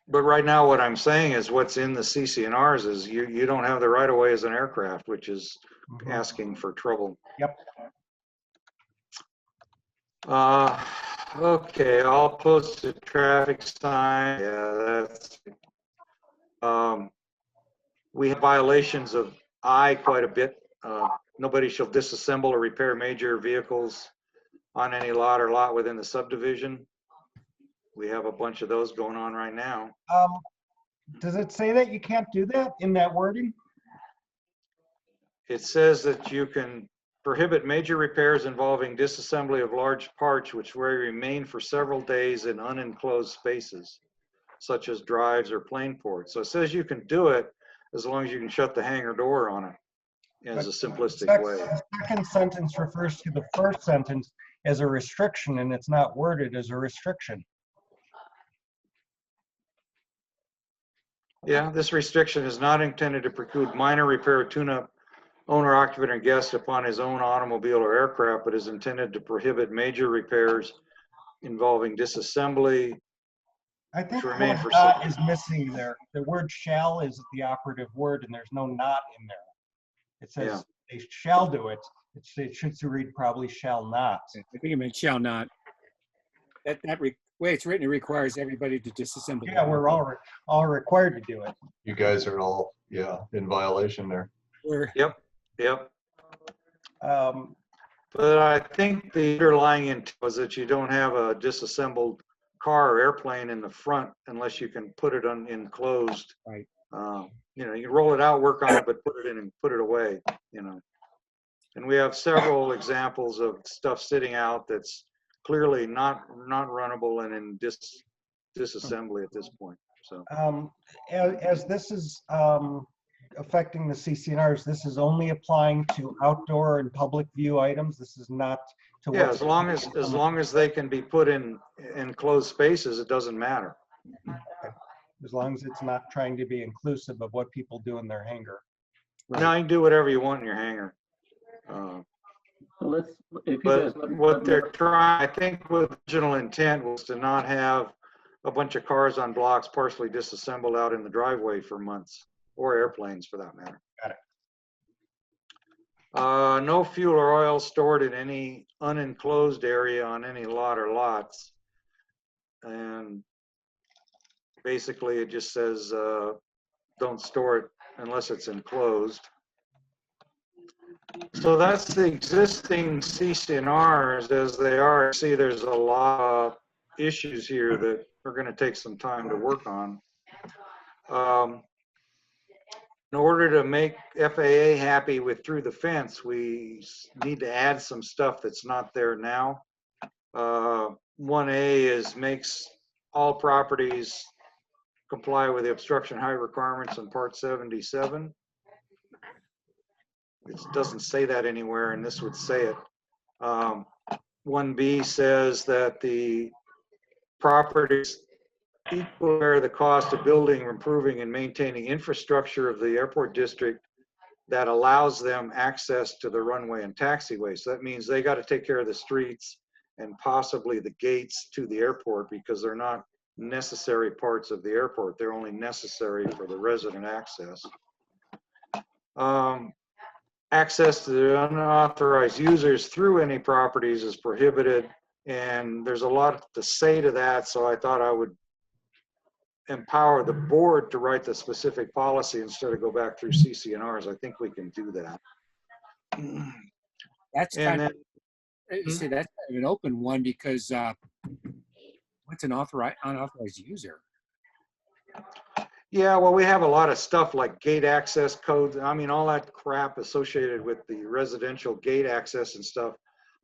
But right now, what I'm saying is what's in the CCNRs is you don't have the right of way as an aircraft, which is asking for trouble. Yep. Okay, all posted traffic sign. Yeah, that's. We have violations of I quite a bit. Nobody shall disassemble or repair major vehicles on any lot or lot within the subdivision. We have a bunch of those going on right now. Does it say that you can't do that in that wording? It says that you can prohibit major repairs involving disassembly of large parts which will remain for several days in unenclosed spaces, such as drives or plane ports. So it says you can do it as long as you can shut the hangar door on it as a simplistic way. The second sentence refers to the first sentence as a restriction, and it's not worded as a restriction. Yeah, this restriction is not intended to preclude minor repair or tune-up owner, occupant, or guest upon his own automobile or aircraft, but is intended to prohibit major repairs involving disassembly. I think the remain word for not is missing there. The word shall is the operative word, and there's no not in there. It says they shall do it. It should read probably shall not. I think it meant shall not. That way it's written, it requires everybody to disassemble. Yeah, we're all required to do it. You guys are all, in violation there. Yep. But I think the underlying intent was that you don't have a disassembled car or airplane in the front unless you can put it enclosed. Right. You can roll it out, work on it, but put it in and put it away. And we have several examples of stuff sitting out that's clearly not runnable and in disassembly at this point. So as this is affecting the CCNRs, this is only applying to outdoor and public view items. This is not to as long as they can be put in enclosed spaces, it doesn't matter. As long as it's not trying to be inclusive of what people do in their hangar. Right. Now you can do whatever you want in your hangar. What they're trying, I think, with the original intent was to not have a bunch of cars on blocks partially disassembled out in the driveway for months, or airplanes for that matter. Got it. No fuel or oil stored in any unenclosed area on any lot or lots. And basically it just says don't store it unless it's enclosed. So that's the existing CCNRs as they are. See, there's a lot of issues here that are going to take some time to work on. In order to make FAA happy with through the fence, we need to add some stuff that's not there now. 1A makes all properties comply with the obstruction height requirements in Part 77. It doesn't say that anywhere, and this would say it. 1B says that the properties equal the cost of building, improving, and maintaining infrastructure of the airport district that allows them access to the runway and taxiway. So that means they got to take care of the streets and possibly the gates to the airport, because they're not necessary parts of the airport. They're only necessary for the resident access. Access to the unauthorized users through any properties is prohibited, and there's a lot to say to that, so I thought I would empower the board to write the specific policy instead of go back through CCNRs. I think we can do that. That's And kind of, see, that's kind of an open one, because what's an unauthorized user? Yeah, well, we have a lot of stuff like gate access codes. I mean, all that crap associated with the residential gate access and stuff.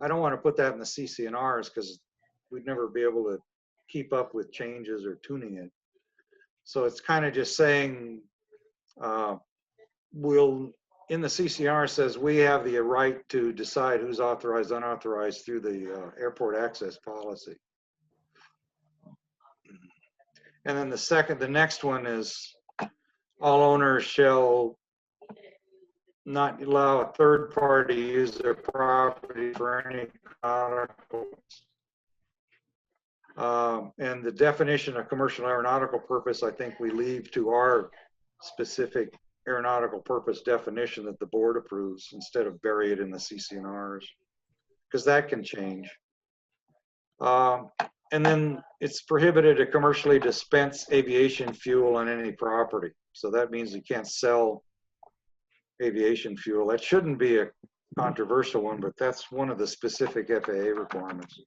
I don't want to put that in the CCNRs because we'd never be able to keep up with changes or tuning it. So it's kind of just saying, in the CCNR says we have the right to decide who's authorized, unauthorized through the airport access policy. And then the next one is all owners shall not allow a third party to use their property for any nautical. And the definition of commercial aeronautical purpose, I think we leave to our specific aeronautical purpose definition that the board approves instead of bury it in the CCNRs, because that can change. And then it's prohibited to commercially dispense aviation fuel on any property. So that means you can't sell aviation fuel. That shouldn't be a controversial one, but that's one of the specific FAA requirements.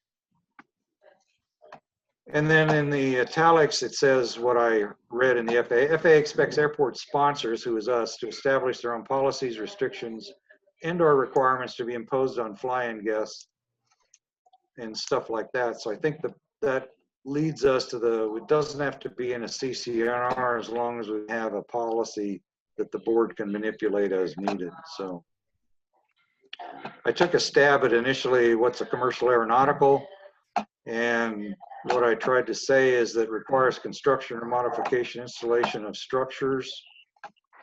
And then in the italics, it says what I read in the FAA. FAA expects airport sponsors, who is us, to establish their own policies, restrictions, and/or requirements to be imposed on fly-in guests and stuff like that. So I think that leads us to it doesn't have to be in a CCNR as long as we have a policy that the board can manipulate as needed. So I took a stab at initially what's a commercial aeronautical, and what I tried to say is that requires construction or modification, installation of structures,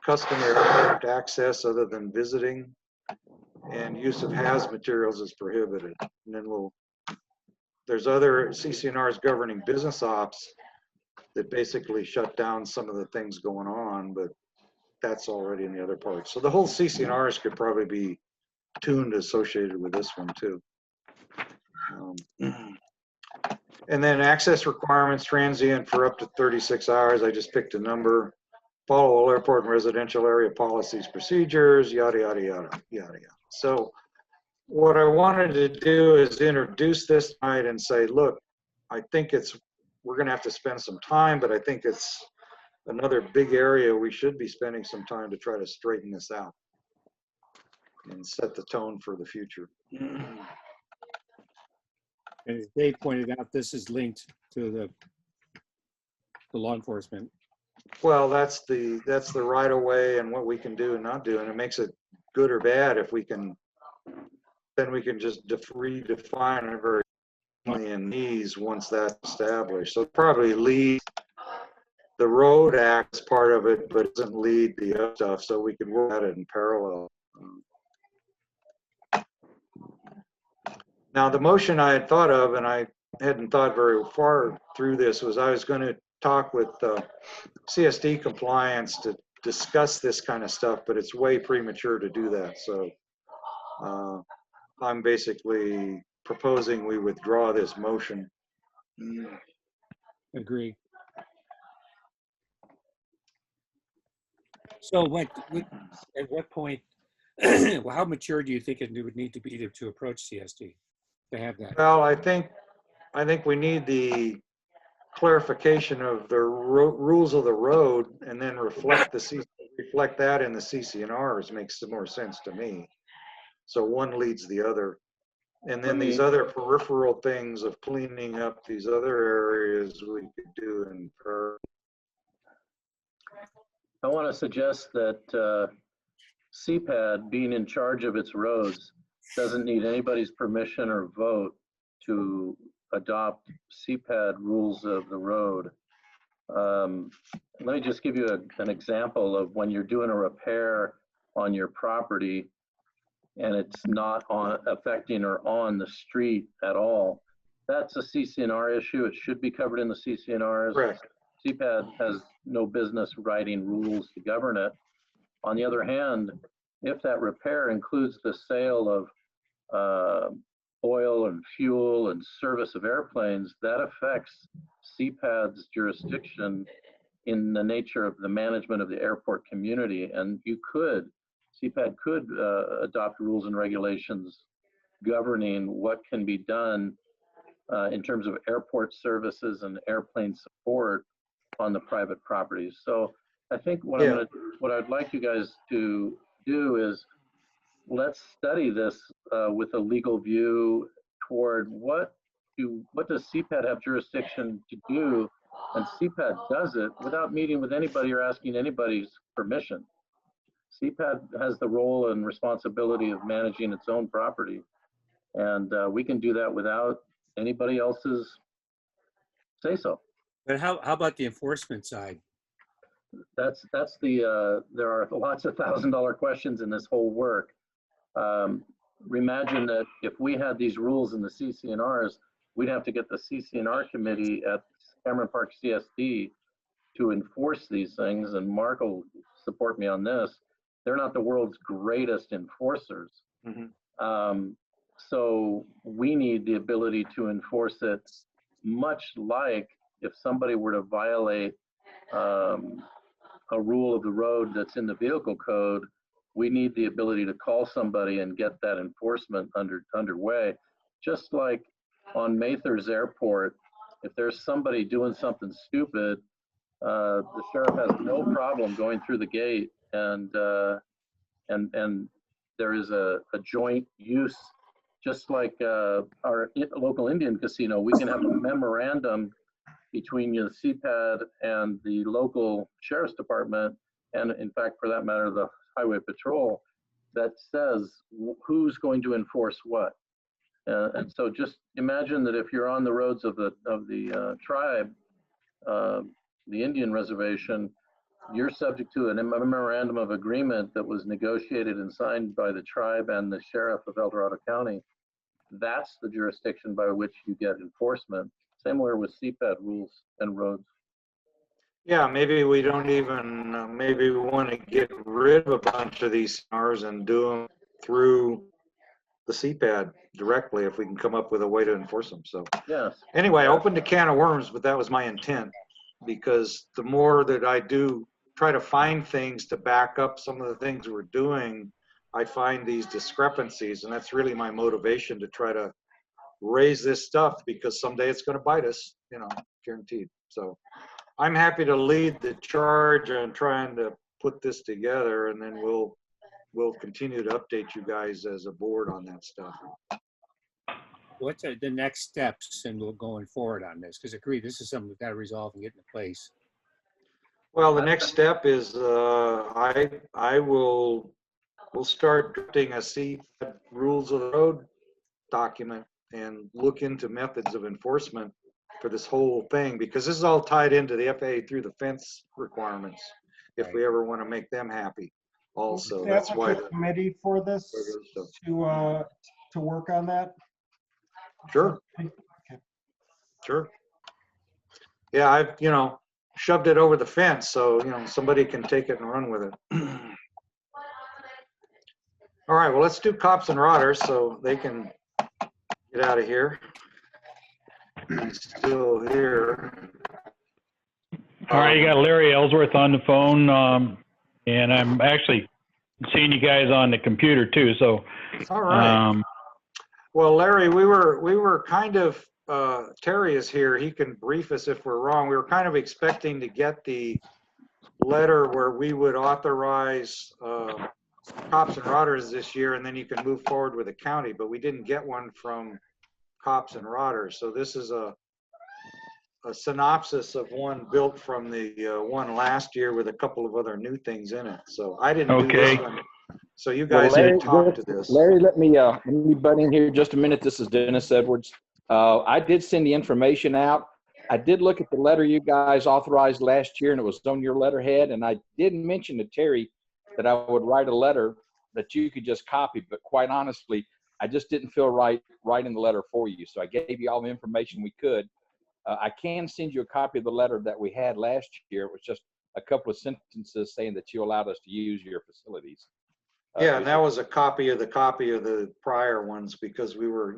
custom aircraft access other than visiting, and use of HAZ materials is prohibited. And then there's other CCNRs governing business ops that basically shut down some of the things going on, but that's already in the other parts. So the whole CCNRs could probably be tuned associated with this one too. And then access requirements, transient for up to 36 hours. I just picked a number. Follow all airport and residential area policies, procedures, yada, yada, yada, yada, yada. So what I wanted to do is introduce this tonight and say, look, I think we're going to have to spend some time, but I think it's another big area we should be spending some time to try to straighten this out and set the tone for the future. And as Dave pointed out, this is linked to the law enforcement. Well, that's the right of way and what we can do and not do, and it makes it good or bad if we can. Then we can just redefine it very clearly in these once that's established. So probably lead the road act as part of it, but doesn't lead the other stuff. So we can work at it in parallel. Now, the motion I had thought of, and I hadn't thought very far through this, was I was going to talk with CSD compliance to discuss this kind of stuff, but it's way premature to do that. So I'm basically proposing we withdraw this motion. Agree. So at what point, well, how mature do you think it would need to be to approach CSD to have that? Well, I think we need the clarification of the rules of the road, and then reflect that in the CCNRs makes some more sense to me. So one leads the other, and then these other peripheral things of cleaning up these other areas we could do in parallel. I want to suggest that CPAD, being in charge of its roads, doesn't need anybody's permission or vote to adopt CPAD rules of the road. Let me just give you an example of when you're doing a repair on your property and it's not affecting or on the street at all. That's a CC&R issue. It should be covered in the CC&Rs. Correct. CPAD has no business writing rules to govern it. On the other hand, if that repair includes the sale of oil and fuel and service of airplanes, that affects CPAD's jurisdiction in the nature of the management of the airport community. And CPAD could adopt rules and regulations governing what can be done in terms of airport services and airplane support on the private properties. So I think what I'd like you guys to do is let's study this with a legal view toward what does CPAD have jurisdiction to do, and CPAD does it without meeting with anybody or asking anybody's permission. CPAD has the role and responsibility of managing its own property, and we can do that without anybody else's say so. But how about the enforcement side? That's the there are lots of $1,000 questions in this whole work. Imagine that if we had these rules in the CC&Rs, we'd have to get the CC&R committee at Cameron Park CSD to enforce these things, and Mark will support me on this. They're not the world's greatest enforcers. Mm-hmm. So we need the ability to enforce it, much like if somebody were to violate a rule of the road that's in the vehicle code, we need the ability to call somebody and get that enforcement underway. Just like on Mathers Airport, if there's somebody doing something stupid, the sheriff has no problem going through the gate, and there is a joint use, just like our local Indian casino. We can have a memorandum between the CPAD and the local sheriff's department, and in fact, for that matter, the highway patrol, that says who's going to enforce what. And so just imagine that if you're on the roads of the tribe, the Indian reservation, you're subject to a memorandum of agreement that was negotiated and signed by the tribe and the sheriff of El Dorado County. That's the jurisdiction by which you get enforcement, similar with CPAD rules and roads. Yeah, maybe we don't even, maybe we want to get rid of a bunch of these SNRs and do them through the CPAD directly if we can come up with a way to enforce them. So yes. Anyway, I opened a can of worms, but that was my intent, because the more that I do try to find things to back up some of the things we're doing, I find these discrepancies, and that's really my motivation to try to raise this stuff, because someday it's going to bite us, you know, guaranteed. So I'm happy to lead the charge on trying to put this together, and then we'll continue to update you guys as a board on that stuff. What's the next steps and we'll going forward on this? Because agree, this is something we've got to resolve and get into place. Well, the next step is we'll start drafting a CPAD rules of the road document and look into methods of enforcement for this whole thing, because this is all tied into the FAA through the fence requirements if we ever want to make them happy also. That's why the committee for this to work on that. Sure. Okay. Sure. Yeah, I've, you know, shoved it over the fence, so, you know, somebody can take it and run with it. All right, well, let's do cops and rodders so they can get out of here. He's still here. All right, you got Larry Ellsworth on the phone, and I'm actually seeing you guys on the computer too. So, all right. Well, Larry, we were kind of Terry is here. He can brief us if we're wrong. We were kind of expecting to get the letter where we would authorize cops and rodders this year, and then you can move forward with the county. But we didn't get one from cops and rodders. So this is a synopsis of one built from the one last year with a couple of other new things in it. So I didn't do Okay. this one. So you Well, guys Larry, can talk to this. Larry, let me butt in here just a minute. This is Dennis Edwards. I did send the information out. I did look at the letter you guys authorized last year, and it was on your letterhead. And I did mention to Terry that I would write a letter that you could just copy. But quite honestly, I just didn't feel right writing the letter for you. So I gave you all the information we could. I can send you a copy of the letter that we had last year. It was just a couple of sentences saying that you allowed us to use your facilities. Yeah, and that was a copy of the prior ones because we were,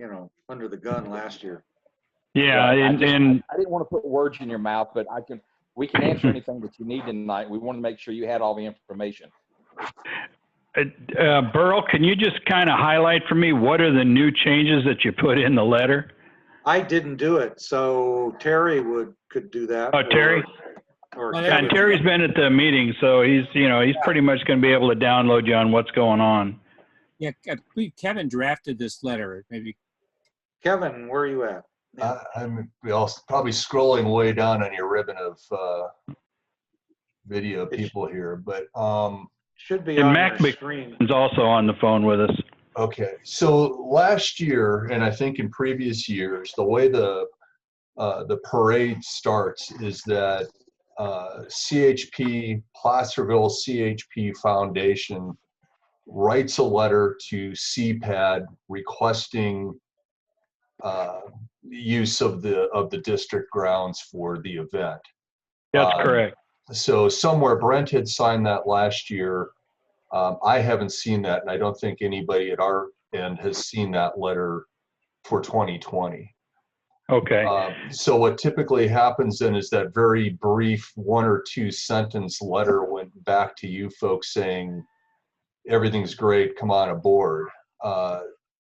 under the gun last year. Yeah, Right. and I didn't want to put words in your mouth, but we can answer anything that you need tonight. We want to make sure you had all the information. Burl, can you just kind of highlight for me what are the new changes that you put in the letter? I didn't do it, so Terry could do that. Oh, Terry? Or Well, Kevin. And Terry's been at the meeting, so he's pretty much going to be able to download you on what's going on. Yeah, I believe Kevin drafted this letter. Maybe. Kevin, where are you at? I'm probably scrolling way down on your ribbon of video people here, but Should be And on Mac your screen. is also on the phone with us. okay. So last year, and I think in previous years, the way the parade starts is that CHP, Placerville CHP Foundation writes a letter to CPAD requesting use of the district grounds for the event. That's correct. So somewhere Brent had signed that last year. I haven't seen that, and I don't think anybody at our end has seen that letter for 2020. Okay. So what typically happens then is that very brief 1 or 2 sentence letter went back to you folks saying, everything's great, come on aboard.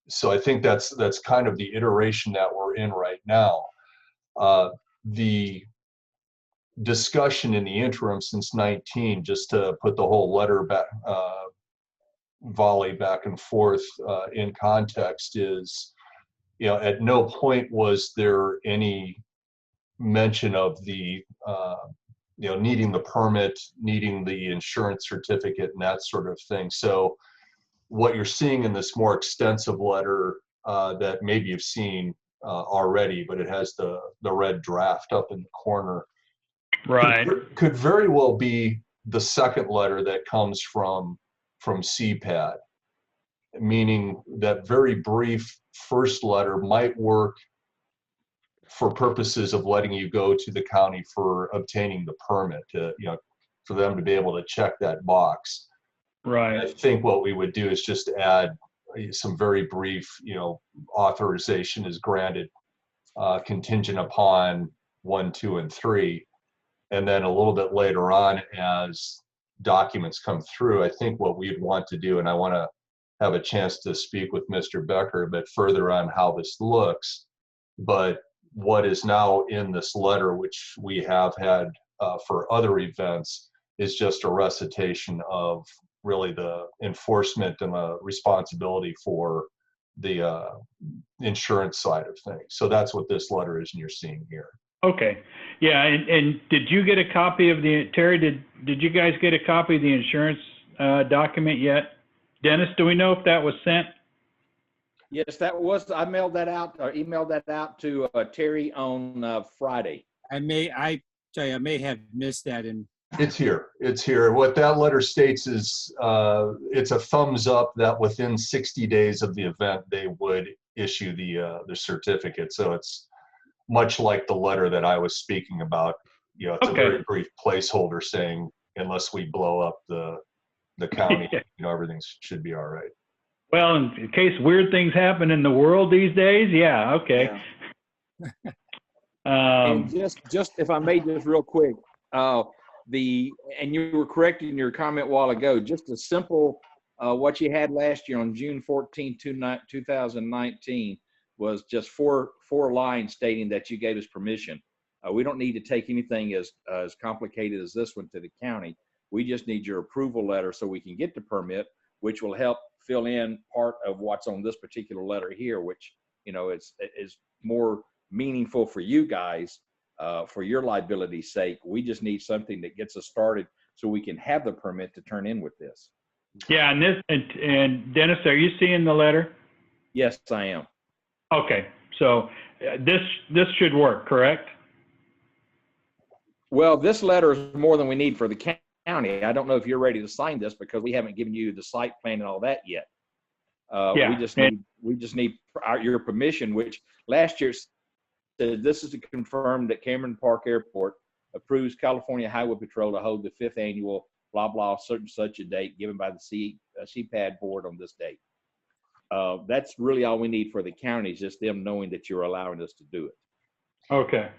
So I think that's kind of the iteration that we're in right now. The discussion in the interim since 19, just to put the whole letter back, volley back and forth in context is, at no point was there any mention of the, needing the permit, needing the insurance certificate and that sort of thing. So what you're seeing in this more extensive letter that maybe you've seen already, but it has the red draft up in the corner. Right. Could very well be the second letter that comes from CPAD, meaning that very brief first letter might work for purposes of letting you go to the county for obtaining the permit, for them to be able to check that box. Right. I think what we would do is just add some very brief, authorization is granted contingent upon 1, 2, and 3. And then a little bit later on, as documents come through, I think what we'd want to do, and I want to have a chance to speak with Mr. Becker a bit further on how this looks, but what is now in this letter, which we have had for other events, is just a recitation of really the enforcement and the responsibility for the insurance side of things. So that's what this letter is, and you're seeing here. Okay. Yeah. And did you get a copy of Terry, did you guys get a copy of the insurance document yet? Dennis, do we know if that was sent? Yes, that was. I mailed that out or emailed that out to Terry on Friday. I may have missed that. It's here. It's here. What that letter states is it's a thumbs up that within 60 days of the event they would issue the certificate. So it's much like the letter that I was speaking about. It's a very brief placeholder saying unless we blow up the county, everything should be all right. Well, in case weird things happen in the world these days, yeah, okay. Yeah. And just if I may, just real quick, and you were correct in your comment a while ago, just a simple, what you had last year on June 14, 2019 was just four lines stating that you gave us permission. We don't need to take anything as complicated as this one to the county. We just need your approval letter so we can get the permit, which will help fill in part of what's on this particular letter here, which, is more meaningful for you guys for your liability's sake. We just need something that gets us started so we can have the permit to turn in with this. Yeah, and Dennis, are you seeing the letter? Yes, I am. Okay, so this should work, correct? Well, this letter is more than we need for the county. I don't know if you're ready to sign this because we haven't given you the site plan and all that yet. Yeah, We just need your permission, which last year said this is to confirm that Cameron Park Airport approves California Highway Patrol to hold the 5th annual blah blah certain such a date given by the CPAD board on this date. That's really all we need for the county, is just them knowing that you're allowing us to do it. Okay.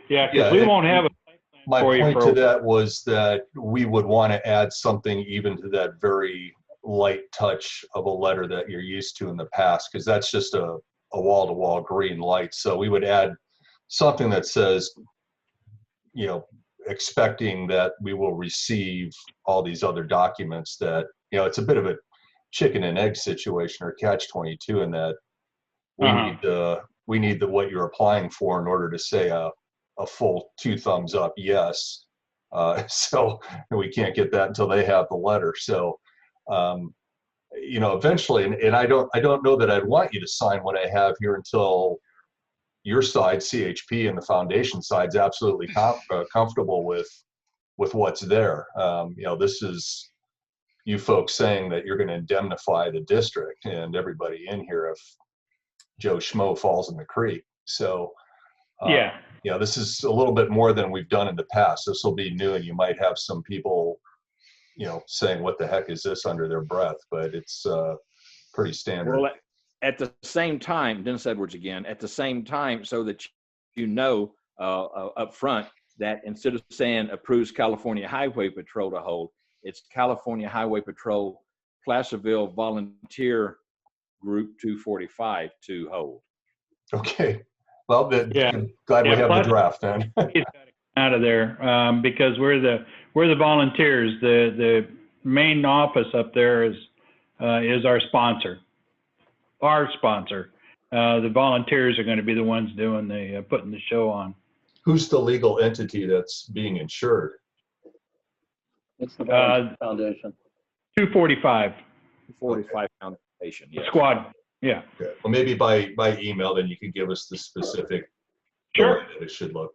Yeah, because we won't have a site plan My for you point for to a that was that we would want to add something even to that very light touch of a letter that you're used to in the past, because that's just a wall-to-wall green light. So we would add something that says, you know, expecting that we will receive all these other documents that, you know, it's a bit of a chicken and egg situation or catch-22 in that we need what you're applying for in order to say a full 2 thumbs up yes. So we can't get that until they have the letter. So you know, eventually, and I don't know that I'd want you to sign what I have here until your side, CHP, and the foundation side's absolutely comfortable with what's there. You know, this is you folks saying that you're going to indemnify the district and everybody in here if Joe Schmo falls in the creek. So yeah. you know, this is a little bit more than we've done in the past. This will be new, and you might have some people, you know, saying, what the heck is this, under their breath, but it's pretty standard. Well, at the same time, Dennis Edwards again, at the same time, so that you know up front that instead of saying approves California Highway Patrol to hold, it's California Highway Patrol Placerville Volunteer Group 245 to hold. Okay. Well, Yeah. I'm glad we have the draft then. Out of there because we're the volunteers. The main office up there is our sponsor. Our sponsor. The volunteers are going to be the ones doing the putting the show on. Who's the legal entity that's being insured? It's the Volunteer Foundation. 245. 245 Foundation. Yes. Squad. Yeah. Okay. Well, maybe by email, then you could give us the specific. Sure. That it should look.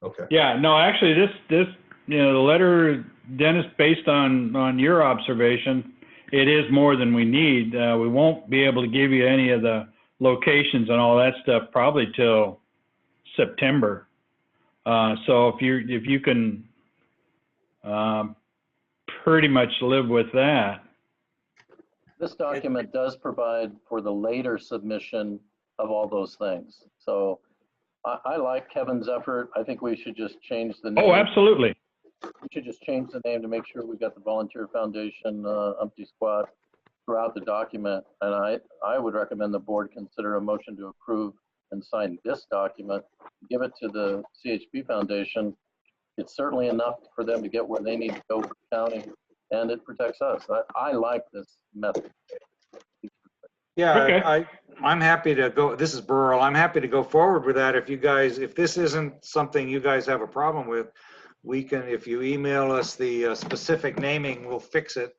Okay. Yeah. No, actually, this you know, the letter, Dennis, based on your observation, it is more than we need. We won't be able to give you any of the locations and all that stuff probably till September. So if you can pretty much live with that. This document does provide for the later submission of all those things. So I like Kevin's effort. I think we should just change the name. Oh, absolutely. We should just change the name to make sure we've got the Volunteer Foundation Umpty Squad throughout the document. And I would recommend the board consider a motion to approve and sign this document, give it to the CHP Foundation. It's certainly enough for them to get where they need to go for the county, and it protects us. I like this method. Yeah, Okay. I'm happy to go. This is Burl. I'm happy to go forward with that. If you guys, if this isn't something you guys have a problem with, we can, if you email us the specific naming, we'll fix it.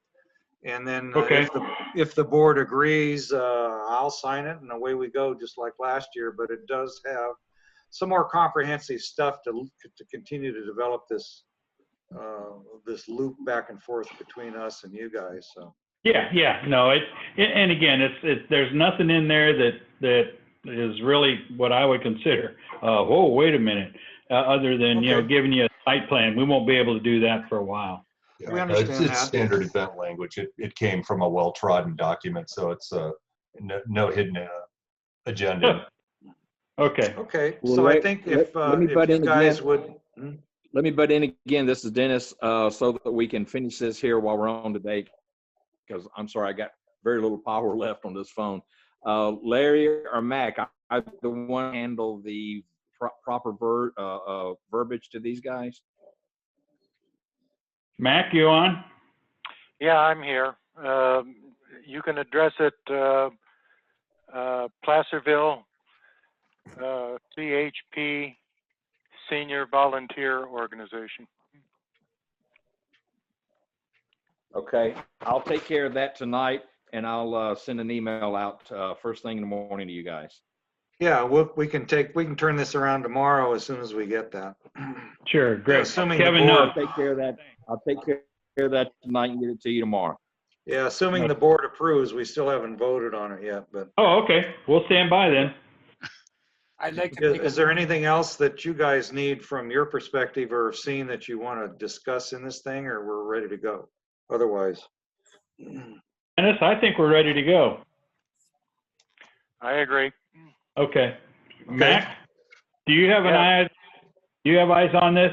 And then Okay. if the board agrees, I'll sign it and away we go, just like last year. But it does have some more comprehensive stuff to continue to develop this this loop back and forth between us and you guys. So. Yeah, no, and again, there's nothing in there that is really what I would consider, whoa, wait a minute, other than, you know, giving you a site plan. We won't be able to do that for a while. Yeah, we understand it's that. standard event language. It came from a well-trodden document, so it's no hidden agenda. Okay. Okay, Well, so I think if you guys would. Let me butt in again. This is Dennis, so that we can finish this here while we're on today, because I'm sorry, I got very little power left on this phone. Larry or Mac, I the one handle the proper verbiage to these guys. Mac, you on? Yeah, I'm here. You can address it Placerville, CHP, senior volunteer organization. Okay, I'll take care of that tonight, and I'll send an email out first thing in the morning to you guys. Yeah, we can turn this around tomorrow as soon as we get that. Sure, great. Assuming the Kevin, board, I'll take care of that. I'll take care of that tonight and get it to you tomorrow. yeah, assuming the board approves, we still haven't voted on it yet, but Oh, okay. We'll stand by then. I'd like to make is there anything else that you guys need from your perspective or have seen that you want to discuss in this thing, or we're ready to go? Otherwise. Dennis, I think we're ready to go. I agree. Okay. Mac, do you have do you have eyes on this?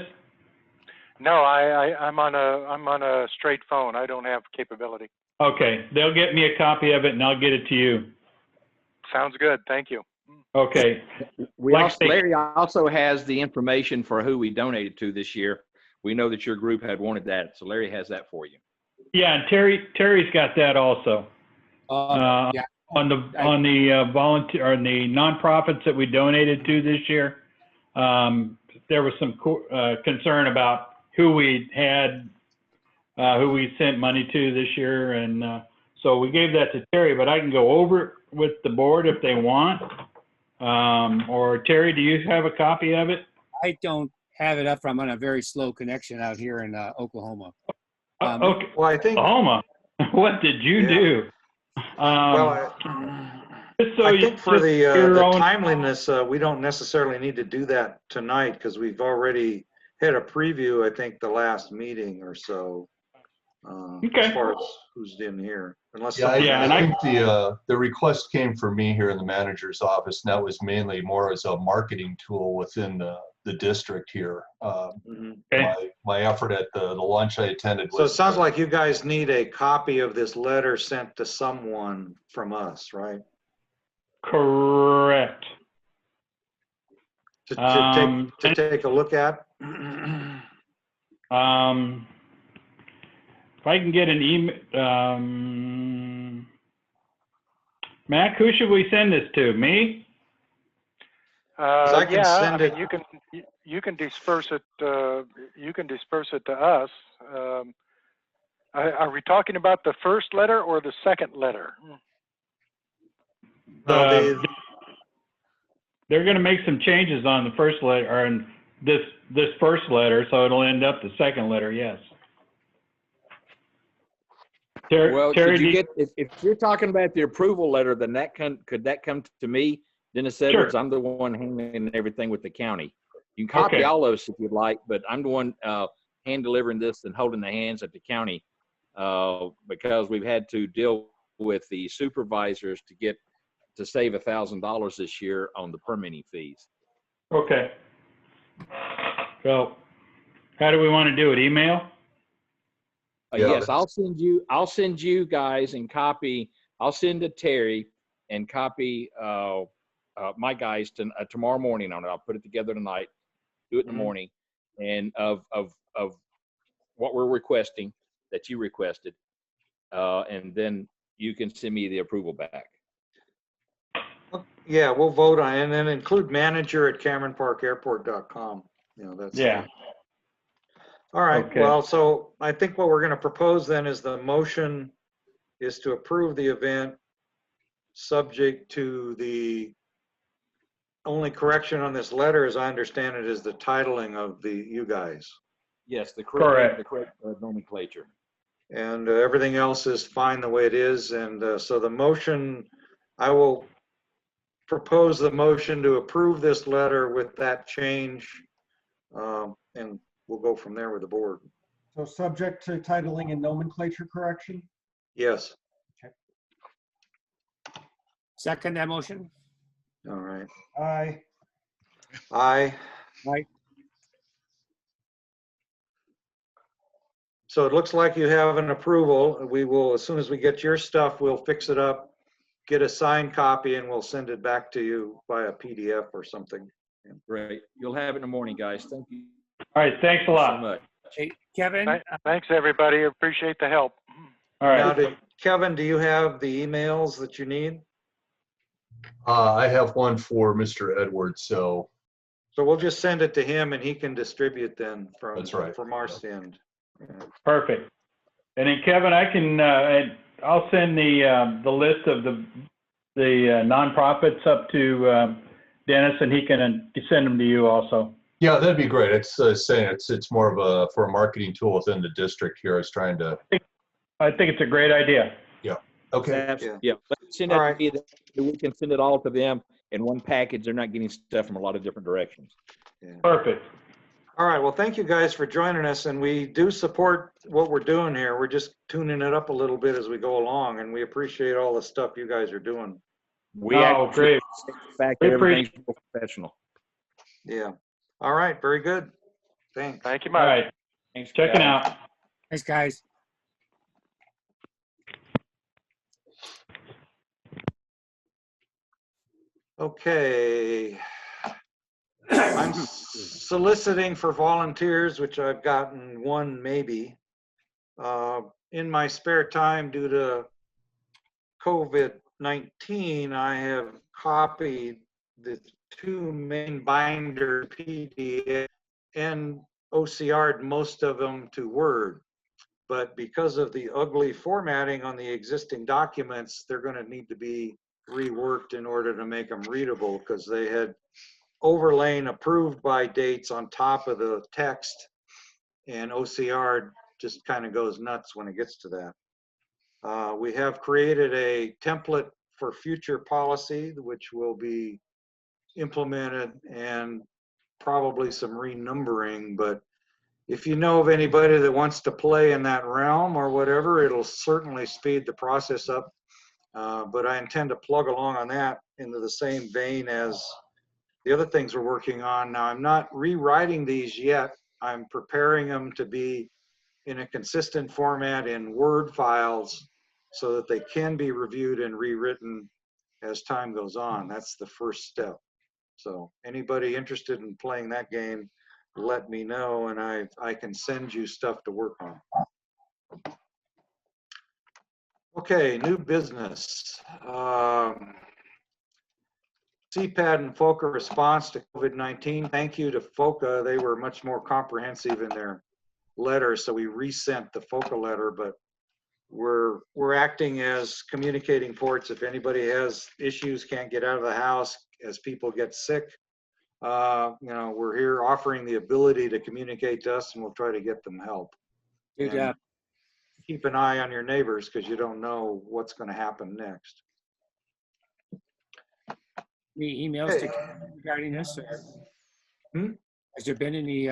No, I'm on a straight phone. I don't have capability. Okay, they'll get me a copy of it and I'll get it to you. Sounds good. Thank you. Okay. Larry also has the information for who we donated to this year. We know that your group had wanted that, so Larry has that for you. Yeah, and Terry's got that also. yeah. On the volunteer or the nonprofits that we donated to this year, there was some concern about who we had, who we sent money to this year, and so we gave that to Terry. But I can go over it with the board if they want. Or Terry, do you have a copy of it? I don't have it up. I'm on a very slow connection out here in Oklahoma. Okay. Well, I think Oklahoma. What did you do? well, I think for the timeliness, we don't necessarily need to do that tonight because we've already had a preview, I think, the last meeting or so. As far as who's in here, unless I think the request came from me here in the manager's office, and that was mainly more as a marketing tool within the district here. My effort at the lunch I attended was. So it sounds like you guys need a copy of this letter sent to someone from us, right? Correct. To take a look at. If I can get an email, Mac, who should we send this to? Me? I can send it. You can disperse it. You can disperse it to us. Are we talking about the first letter or the second letter? They're going to make some changes on the first letter, or in this first letter, so it'll end up the second letter. Yes. Well, Terry, could you get, if you're talking about the approval letter, then could that come to me, Dennis Edwards? Sure. I'm the one handling everything with the county. You can copy all of us if you'd like, but I'm the one hand delivering this and holding the hands at the county because we've had to deal with the supervisors to save $1,000 this year on the permitting fees. Okay. So how do we want to do it? Email? Yes, I'll send you guys and copy. I'll send to Terry and copy my guys tomorrow morning on it. I'll put it together tonight, do it in the morning, and of what we're requesting that you requested, and then you can send me the approval back. Yeah, we'll vote on it, and then include manager@CameronParkAirport.com. You know, that's all right. Okay. Well, so I think what we're going to propose then is the motion is to approve the event subject to the only correction on this letter, as I understand it, is the titling of you guys. Yes, the correct nomenclature. And everything else is fine the way it is. And so the motion, I will propose the motion to approve this letter with that change, and we'll go from there with the board. So subject to titling and nomenclature correction? Yes. Okay. Second that motion. All right. Aye. Aye. Aye. So it looks like you have an approval. We will, as soon as we get your stuff, we'll fix it up, get a signed copy, and we'll send it back to you via PDF or something. Great. You'll have it in the morning, guys. Thank you. All right. Thanks a lot. So much. Hey, Kevin. Thanks, everybody. Appreciate the help. All right. Now, Kevin, do you have the emails that you need? I have one for Mr. Edwards, so So we'll just send it to him and he can distribute then That's right. from our end. Yeah. Perfect. And then Kevin, I can, I'll send the list of the nonprofits up to Dennis, and he can send them to you also. Yeah, that'd be great. It's saying it's more of for a marketing tool within the district here. I was trying to. I think it's a great idea. Yeah. Okay. Yeah. Let's send it to me. We can send it all to them in one package. They're not getting stuff from a lot of different directions. Yeah. Perfect. All right. Well, thank you guys for joining us, and we do support what we're doing here. We're just tuning it up a little bit as we go along, and we appreciate all the stuff you guys are doing. We actually great. the fact that everything's professional. Yeah. All right. Very good. Thanks. Thank you All much. right. Thanks, Checking guys. out. Thanks, guys. Okay. I'm soliciting for volunteers, which I've gotten one maybe. In my spare time due to COVID-19, I have copied the two main binder PDF and OCR'd most of them to Word. But because of the ugly formatting on the existing documents, they're going to need to be reworked in order to make them readable, because they had overlaying approved by dates on top of the text, and OCR just kind of goes nuts when it gets to that. We have created a template for future policy, which will be implemented, and probably some renumbering. But if you know of anybody that wants to play in that realm or whatever, it'll certainly speed the process up. But I intend to plug along on that into the same vein as the other things we're working on. Now, I'm not rewriting these yet. I'm preparing them to be in a consistent format in Word files so that they can be reviewed and rewritten as time goes on. That's the first step. So anybody interested in playing that game, let me know, and I can send you stuff to work on. Okay, new business. CPAD and FOCA response to COVID-19. Thank you to FOCA. They were much more comprehensive in their letter, so we resent the FOCA letter, but we're acting as communicating ports. If anybody has issues, can't get out of the house, as people get sick, we're here offering the ability to communicate to us, and we'll try to get them help. Good. Keep an eye on your neighbors, because you don't know what's going to happen next. Any emails to Kevin regarding this? Or has there been any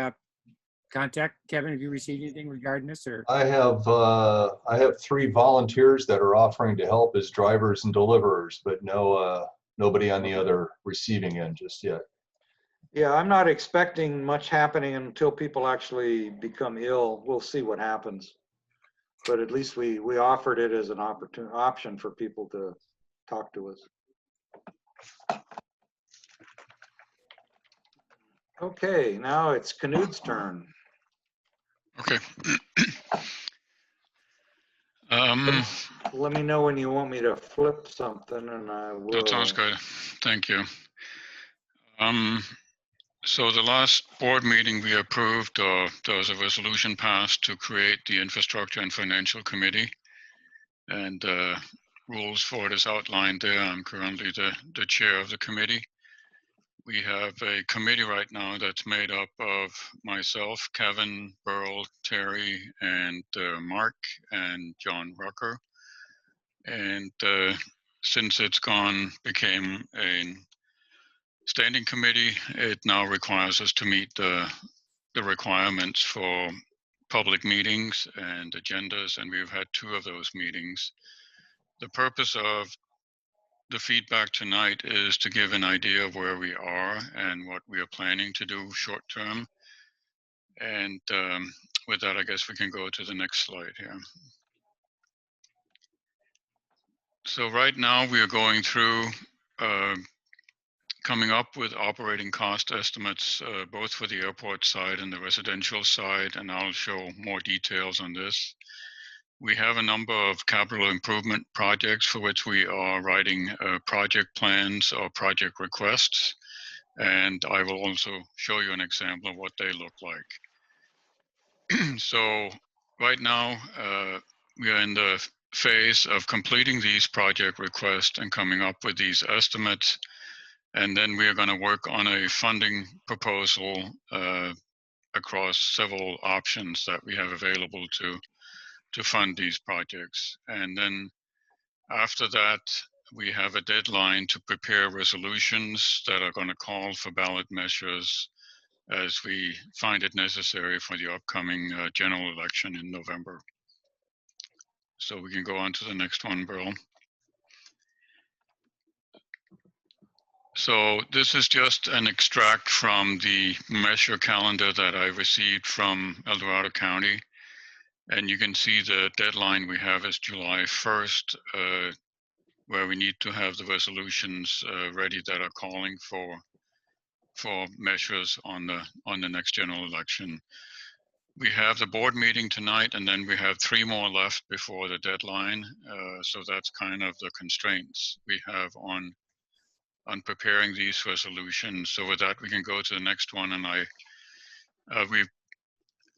contact? Kevin, have you received anything regarding this? Or I have 3 volunteers that are offering to help as drivers and deliverers, but nobody on the other receiving end just yet. Yeah, I'm not expecting much happening until people actually become ill. We'll see what happens. But at least we offered it as an option for people to talk to us. Okay, now it's Knud's turn. Okay. Let me know when you want me to flip something, and I will. That sounds good. Thank you. So the last board meeting we approved, there was a resolution passed to create the Infrastructure and Financial Committee, and rules for it is outlined there. I'm currently the chair of the committee. We have a committee right now that's made up of myself, Kevin, Burl, Terry, and Mark, and John Rucker. And since it's became a standing committee, it now requires us to meet the requirements for public meetings and agendas, and we've had 2 of those meetings. The purpose of the feedback tonight is to give an idea of where we are and what we are planning to do short term. And with that, I guess we can go to the next slide here. So right now we are going through coming up with operating cost estimates, both for the airport side and the residential side, and I'll show more details on this. We have a number of capital improvement projects for which we are writing project plans or project requests, And I will also show you an example of what they look like. So right now, we are in the phase of completing these project requests and coming up with these estimates. And then we are going to work on a funding proposal across several options that we have available to fund these projects. And then after that, we have a deadline to prepare resolutions that are going to call for ballot measures as we find it necessary for the upcoming general election in November. So we can go on to the next one, Bill. So this is just an extract from the measure calendar that I received from El Dorado County. And you can see the deadline we have is July 1st, where we need to have the resolutions ready that are calling for measures on the next general election. We have the board meeting tonight, and then we have 3 more left before the deadline. So that's kind of the constraints we have on preparing these resolutions. So with that, we can go to the next one, and we've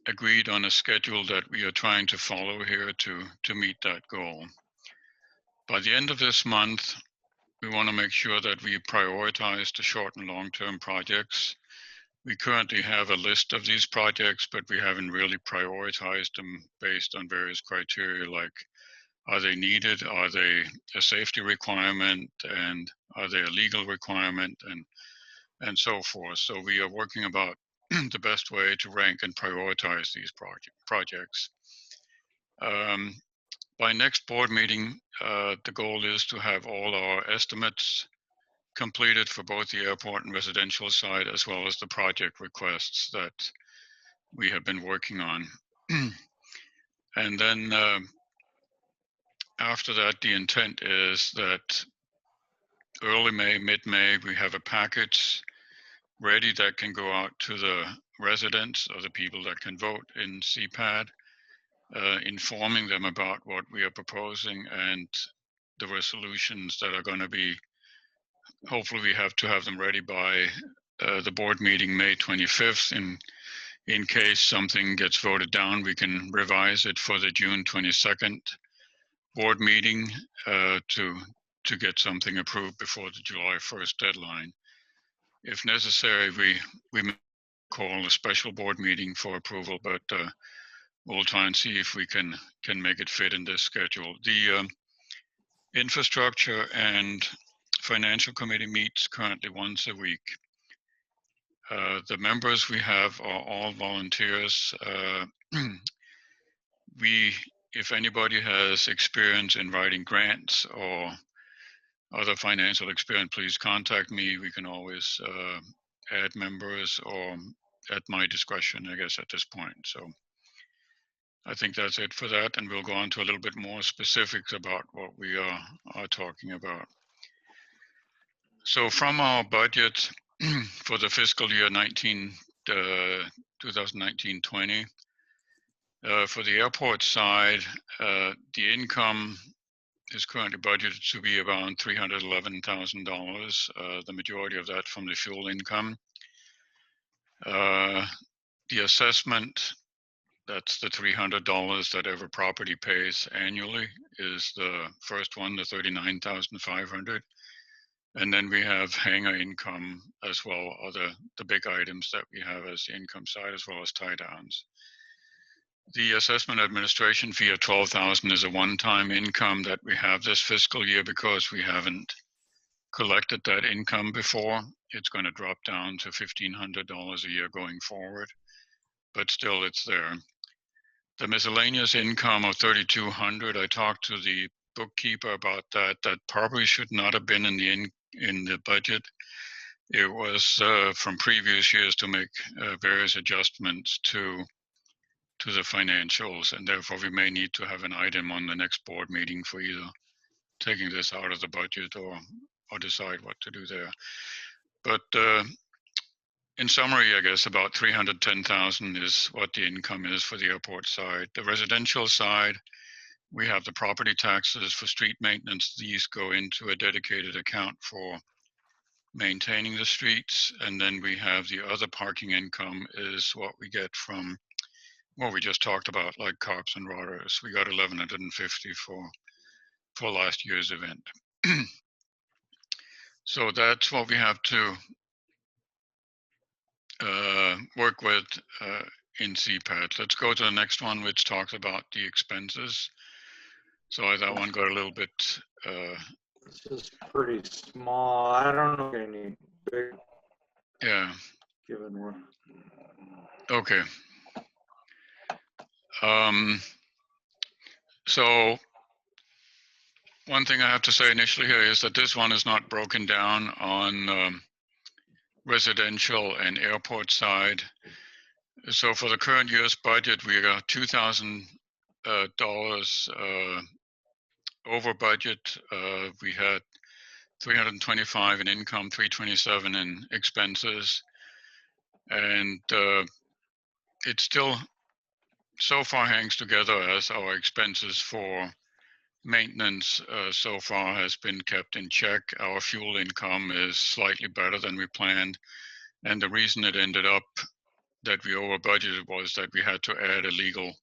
agreed on a schedule that we are trying to follow here to meet that goal. By the end of this month, we want to make sure that we prioritize the short and long-term projects. We currently have a list of these projects, but we haven't really prioritized them based on various criteria, like are they needed, are they a safety requirement, and are they a legal requirement, and so forth. So we are working about the best way to rank and prioritize these projects. By next board meeting, the goal is to have all our estimates completed for both the airport and residential side, as well as the project requests that we have been working on. And then after that, the intent is that early May, mid-May, we have a package ready that can go out to the residents or the people that can vote in CPAD, informing them about what we are proposing and the resolutions that are going to be, hopefully we have to have them ready by the board meeting May 25th. In case something gets voted down, we can revise it for the June 22nd board meeting to get something approved before the July 1st deadline. If necessary, we may call a special board meeting for approval, but we'll try and see if we can make it fit in this schedule. The infrastructure and financial committee meets currently once a week. The members we have are all volunteers. If anybody has experience in writing grants or other financial experience, please contact me. We can always add members or at my discretion, I guess, at this point. So I think that's it for that. And we'll go on to a little bit more specifics about what we are talking about. So from our budget for the fiscal year 2019-20, for the airport side, the income is currently budgeted to be around $311,000, the majority of that from the fuel income. The assessment, that's the $300 that every property pays annually, is the first one, the $39,500. And then we have hangar income as well, the big items that we have as the income side, as well as tie downs. The assessment administration fee of $12,000 is a one-time income that we have this fiscal year because we haven't collected that income before. It's going to drop down to $1,500 a year going forward, but still it's there. The miscellaneous income of $3,200, I talked to the bookkeeper about that. That probably should not have been in the budget. It was from previous years to make various adjustments to the financials, and therefore we may need to have an item on the next board meeting for either taking this out of the budget or decide what to do there. But in summary, I guess about $310,000 is what the income is for the airport side. The residential side, we have the property taxes for street maintenance. These go into a dedicated account for maintaining the streets, and then we have the other parking income is what we get from what we just talked about, like cops and rodders. We got 1,150 for last year's event. So that's what we have to work with in CPAD. Let's go to the next one, which talks about the expenses. So that one got a little bit. This is pretty small. I don't know any big. Yeah. Given one. Okay. So one thing I have to say initially here is that this one is not broken down on residential and airport side. So for the current year's budget, we got $2,000 over budget. We had 325 in income, 327 in expenses, and it still so far hangs together as our expenses for maintenance so far has been kept in check. Our fuel income is slightly better than we planned, and the reason it ended up that we over budgeted was that we had to add a legal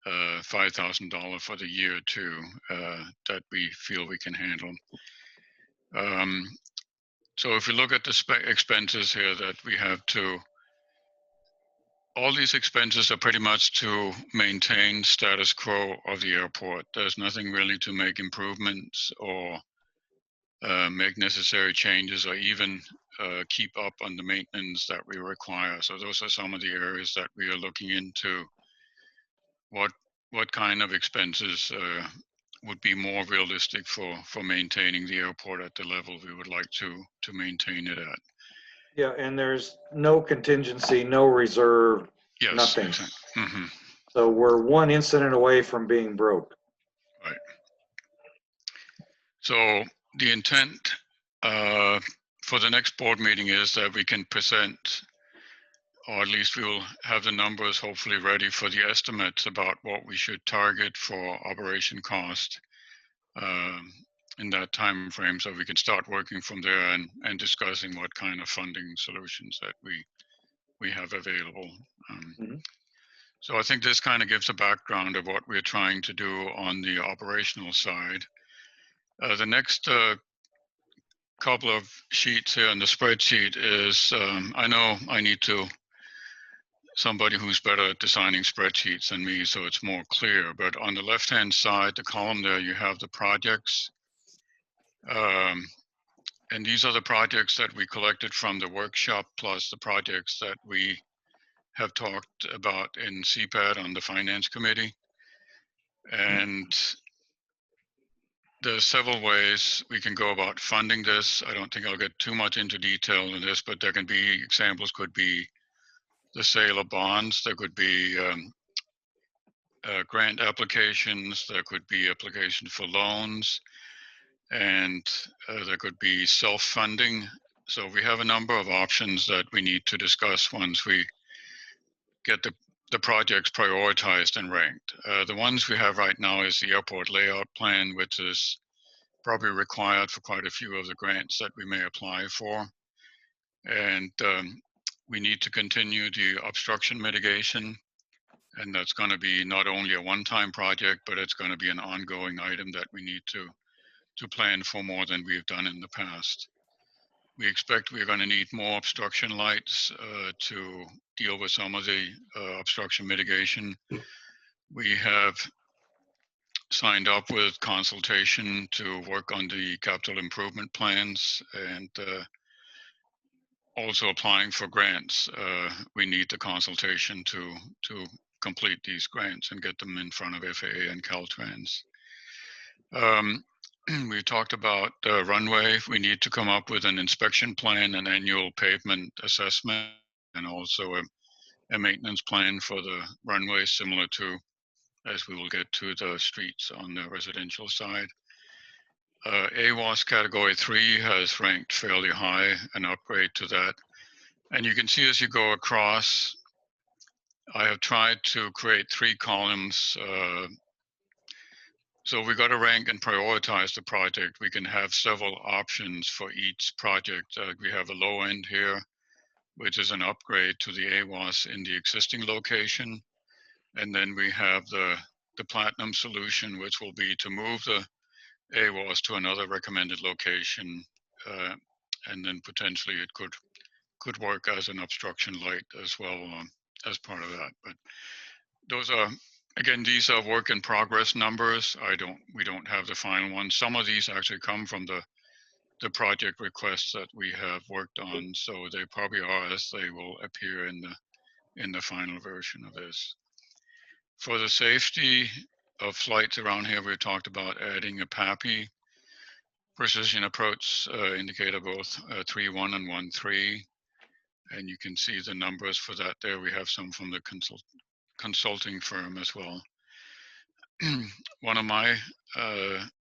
$5,000 for the year too, that we feel we can handle. So if we look at the expenses here that we have to, all these expenses are pretty much to maintain status quo of the airport. There's nothing really to make improvements or make necessary changes or even keep up on the maintenance that we require. So those are some of the areas that we are looking into. What kind of expenses would be more realistic for maintaining the airport at the level we would like to maintain it at. Yeah, and there's no contingency, no reserve, Yes, nothing. Exactly. Mm-hmm. So we're one incident away from being broke. Right. So the intent for the next board meeting is that we can present, or at least we will have the numbers hopefully ready for the estimates about what we should target for operation cost in that time frame, so we can start working from there and discussing what kind of funding solutions that we have available. So I think this kind of gives a background of what we're trying to do on the operational side. The next couple of sheets here on the spreadsheet is, I know I need somebody who's better at designing spreadsheets than me, so it's more clear. But on the left-hand side, the column there, you have the projects. And these are the projects that we collected from the workshop, plus the projects that we have talked about in CPAD on the Finance Committee. And there's several ways we can go about funding this. I don't think I'll get too much into detail in this, but there can be examples, could be the sale of bonds, there could be grant applications, there could be application for loans, and there could be self-funding. So we have a number of options that we need to discuss once we get the projects prioritized and ranked. The ones we have right now is the airport layout plan, which is probably required for quite a few of the grants that we may apply for. And we need to continue the obstruction mitigation. And that's going to be not only a one-time project, but it's going to be an ongoing item that we need to plan for more than we've done in the past. We expect we're going to need more obstruction lights to deal with some of the obstruction mitigation. We have signed up with consultation to work on the capital improvement plans, and also applying for grants. We need the consultation to complete these grants and get them in front of FAA and Caltrans. We talked about the runway. We need to come up with an inspection plan, an annual pavement assessment, and also a maintenance plan for the runway, similar to as we will get to the streets on the residential side. AWAS Category 3 has ranked fairly high, an upgrade to that. And you can see as you go across, I have tried to create 3 columns So we got to rank and prioritize the project. We can have several options for each project. We have a low end here, which is an upgrade to the AWAS in the existing location. And then we have the platinum solution, which will be to move the AWAS to another recommended location. And then potentially it could work as an obstruction light as well as part of that. But those are, again, these are work in progress numbers. We don't have the final ones. Some of these actually come from the project requests that we have worked on, so they probably are as they will appear in the final version of this. For the safety of flights around here, we talked about adding a PAPI, precision approach indicator, both 3.1 and 1.3, and you can see the numbers for that there. We have some from the consulting firm as well. One of my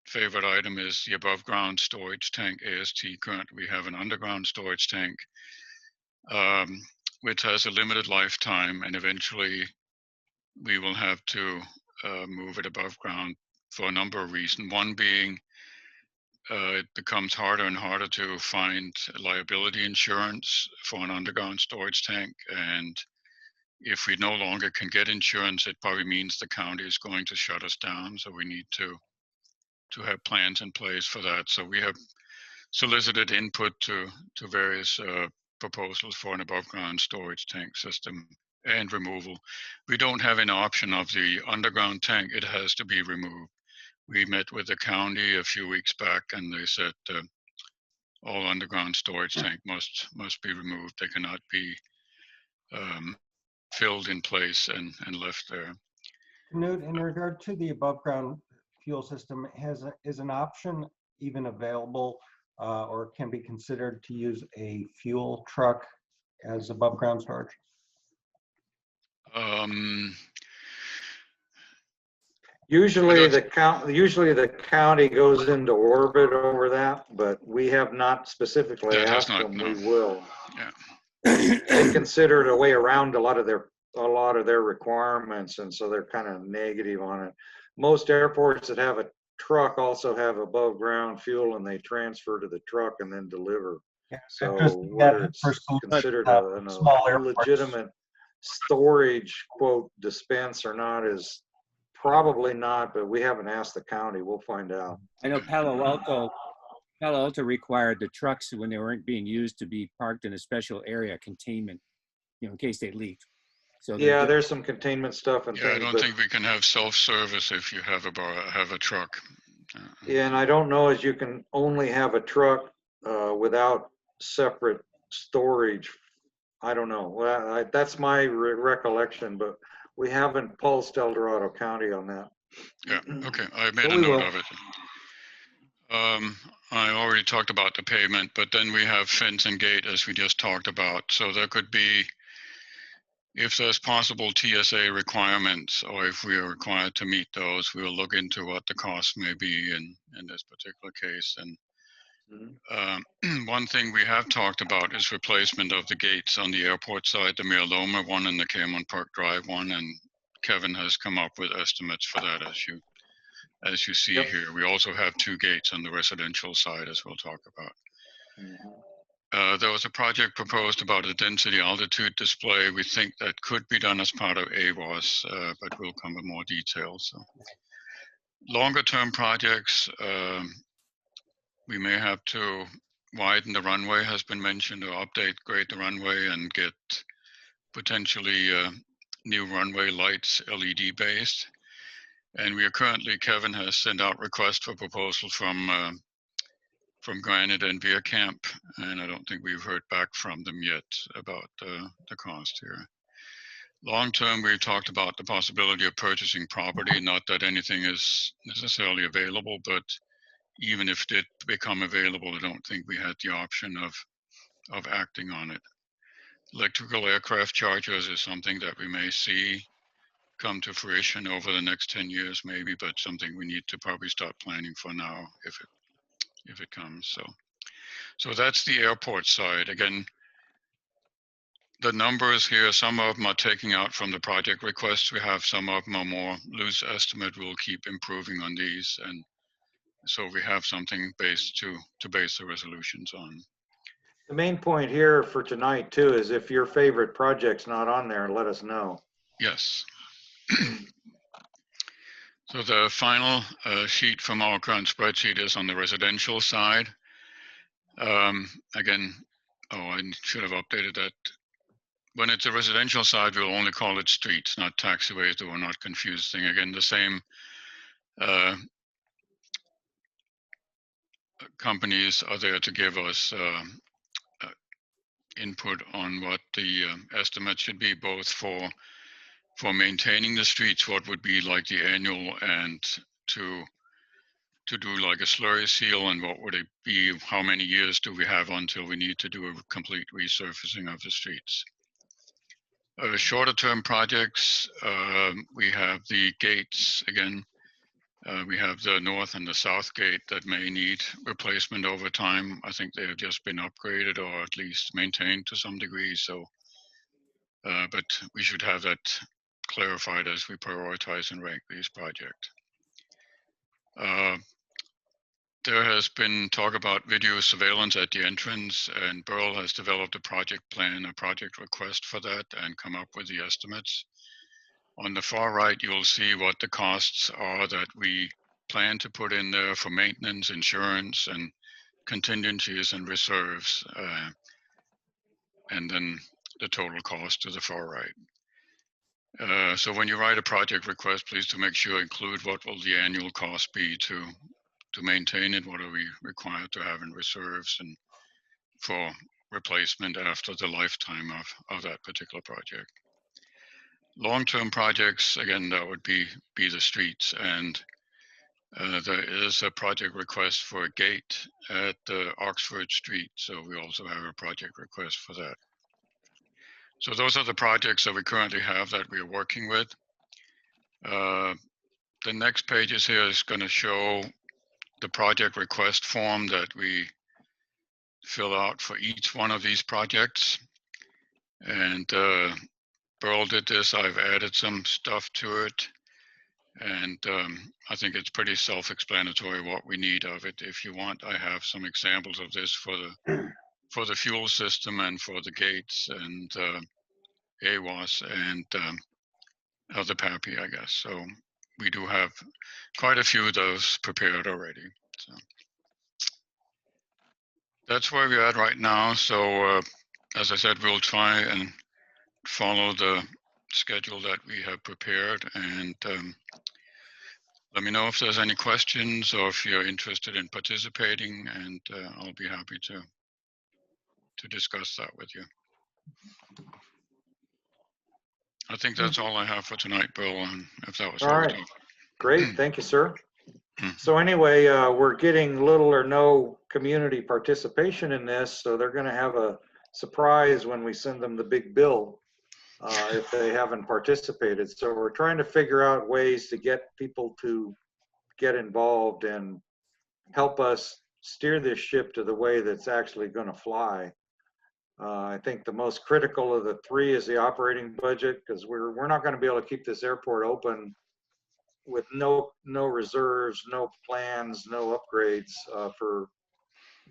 favorite item is the above ground storage tank AST. Currently we have an underground storage tank, which has a limited lifetime, and eventually we will have to move it above ground for a number of reasons. One being it becomes harder and harder to find liability insurance for an underground storage tank, and if we no longer can get insurance, it probably means the county is going to shut us down. So we need to have plans in place for that. So we have solicited input to various proposals for an above ground storage tank system and removal. We don't have an option of the underground tank. It has to be removed. We met with the county a few weeks back, and they said all underground storage tank must be removed. They cannot be filled in place and left there. Knut, in regard to the above ground fuel system, is an option even available or can be considered to use a fuel truck as above ground storage? Usually the county goes into orbit over that, but we have not specifically asked them. No. We will. Yeah. They consider it a way around a lot of their requirements, and so they're kind of negative on it. Most airports that have a truck also have above ground fuel, and they transfer to the truck and then deliver. Yeah, so whether it's considered a legitimate storage quote dispense or not is probably not, but we haven't asked the county. We'll find out. I know Palo Alto required the trucks when they weren't being used to be parked in a special area containment, in case they leaked. So yeah, there's some containment stuff and yeah, things. I don't think we can have self-service if you have a truck. Yeah, and I don't know as you can only have a truck without separate storage. I don't know. Well, that's my recollection, but we haven't pulsed El Dorado County on that. Yeah, okay, I made a note of it. I already talked about the pavement, but then we have fence and gate as we just talked about. So there could be, if there's possible TSA requirements, or if we are required to meet those, we'll look into what the cost may be in this particular case. And one thing we have talked about is replacement of the gates on the airport side, the Mira Loma one and the Cameron Park Drive one, and Kevin has come up with estimates for that as you see here. We also have 2 gates on the residential side, as we'll talk about. There was a project proposed about a density altitude display. We think that could be done as part of AWAS, but we'll come with more details. So, longer term projects, we may have to widen the runway, has been mentioned, or grade the runway and get potentially new runway lights, LED based. And we are currently, Kevin has sent out requests for proposal from Granite and Veer Camp, and I don't think we've heard back from them yet about the cost here. Long term, we've talked about the possibility of purchasing property, not that anything is necessarily available, but even if it did become available, I don't think we had the option of acting on it. Electrical aircraft chargers is something that we may see come to fruition over the next 10 years maybe, but something we need to probably start planning for now if it comes. So that's the airport side. Again, the numbers here, some of them are taking out from the project requests we have, some of them are more loose estimate. We'll keep improving on these, and so we have something based to base the resolutions on. The main point here for tonight too is if your favorite project's not on there, let us know. Yes. So the final sheet from our current spreadsheet is on the residential side. Again, oh, I should have updated that. When it's a residential side, we'll only call it streets, not taxiways, that we're not confusing. Again, the same companies are there to give us input on what the estimate should be, both for maintaining the streets, what would be like the annual, and to do like a slurry seal, and what would it be, how many years do we have until we need to do a complete resurfacing of the streets. Shorter term projects, we have the gates again. We have the north and the south gate that may need replacement over time. I think they have just been upgraded or at least maintained to some degree. So, but we should have that clarified as we prioritize and rank these projects. There has been talk about video surveillance at the entrance, and Burl has developed a project plan, a project request for that, and come up with the estimates. On the far right, you'll see what the costs are that we plan to put in there for maintenance, insurance, and contingencies and reserves, and then the total cost to the far right. So when you write a project request, please to make sure include what will the annual cost be to maintain it, what are we required to have in reserves, and for replacement after the lifetime of that particular project. Long-term projects, again, that would be the streets, and there is a project request for a gate at Oxford Street, so we also have a project request for that. So those are the projects that we currently have that we are working with. The next pages here is going to show the project request form that we fill out for each one of these projects. And Burl did this. I've added some stuff to it. And I think it's pretty self-explanatory what we need of it. If you want, I have some examples of this for the fuel system and for the gates and AWAS and the PAPI, I guess. So we do have quite a few of those prepared already. So that's where we're at right now. So as I said, we'll try and follow the schedule that we have prepared, and let me know if there's any questions or if you're interested in participating, and I'll be happy to discuss that with you. I think that's all I have for tonight, Bill, and if that was all right. Great, thank you, sir. So anyway, we're getting little or no community participation in this, so they're going to have a surprise when we send them the big bill if they haven't participated. So we're trying to figure out ways to get people to get involved and help us steer this ship to the way that's actually going to fly. I think the most critical of the three is the operating budget, because we're not going to be able to keep this airport open with no reserves, no plans, no upgrades for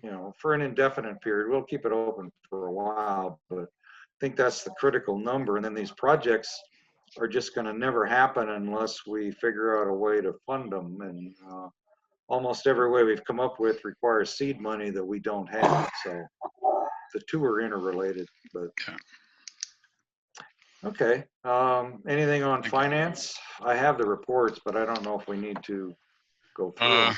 an indefinite period. We'll keep it open for a while, but I think that's the critical number. And then these projects are just going to never happen unless we figure out a way to fund them. And almost every way we've come up with requires seed money that we don't have. So the two are interrelated. But okay. Anything on finance? I have the reports, but I don't know if we need to go through them.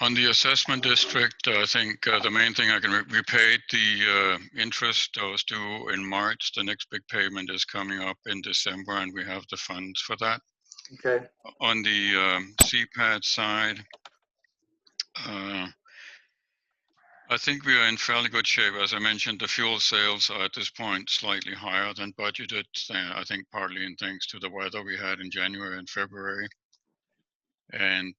On the assessment district, I think the main thing we paid the interest that was due in March. The next big payment is coming up in December, and we have the funds for that. Okay. On the CPAD side, I think we are in fairly good shape. As I mentioned, the fuel sales are at this point slightly higher than budgeted. I think partly in thanks to the weather we had in January and February. And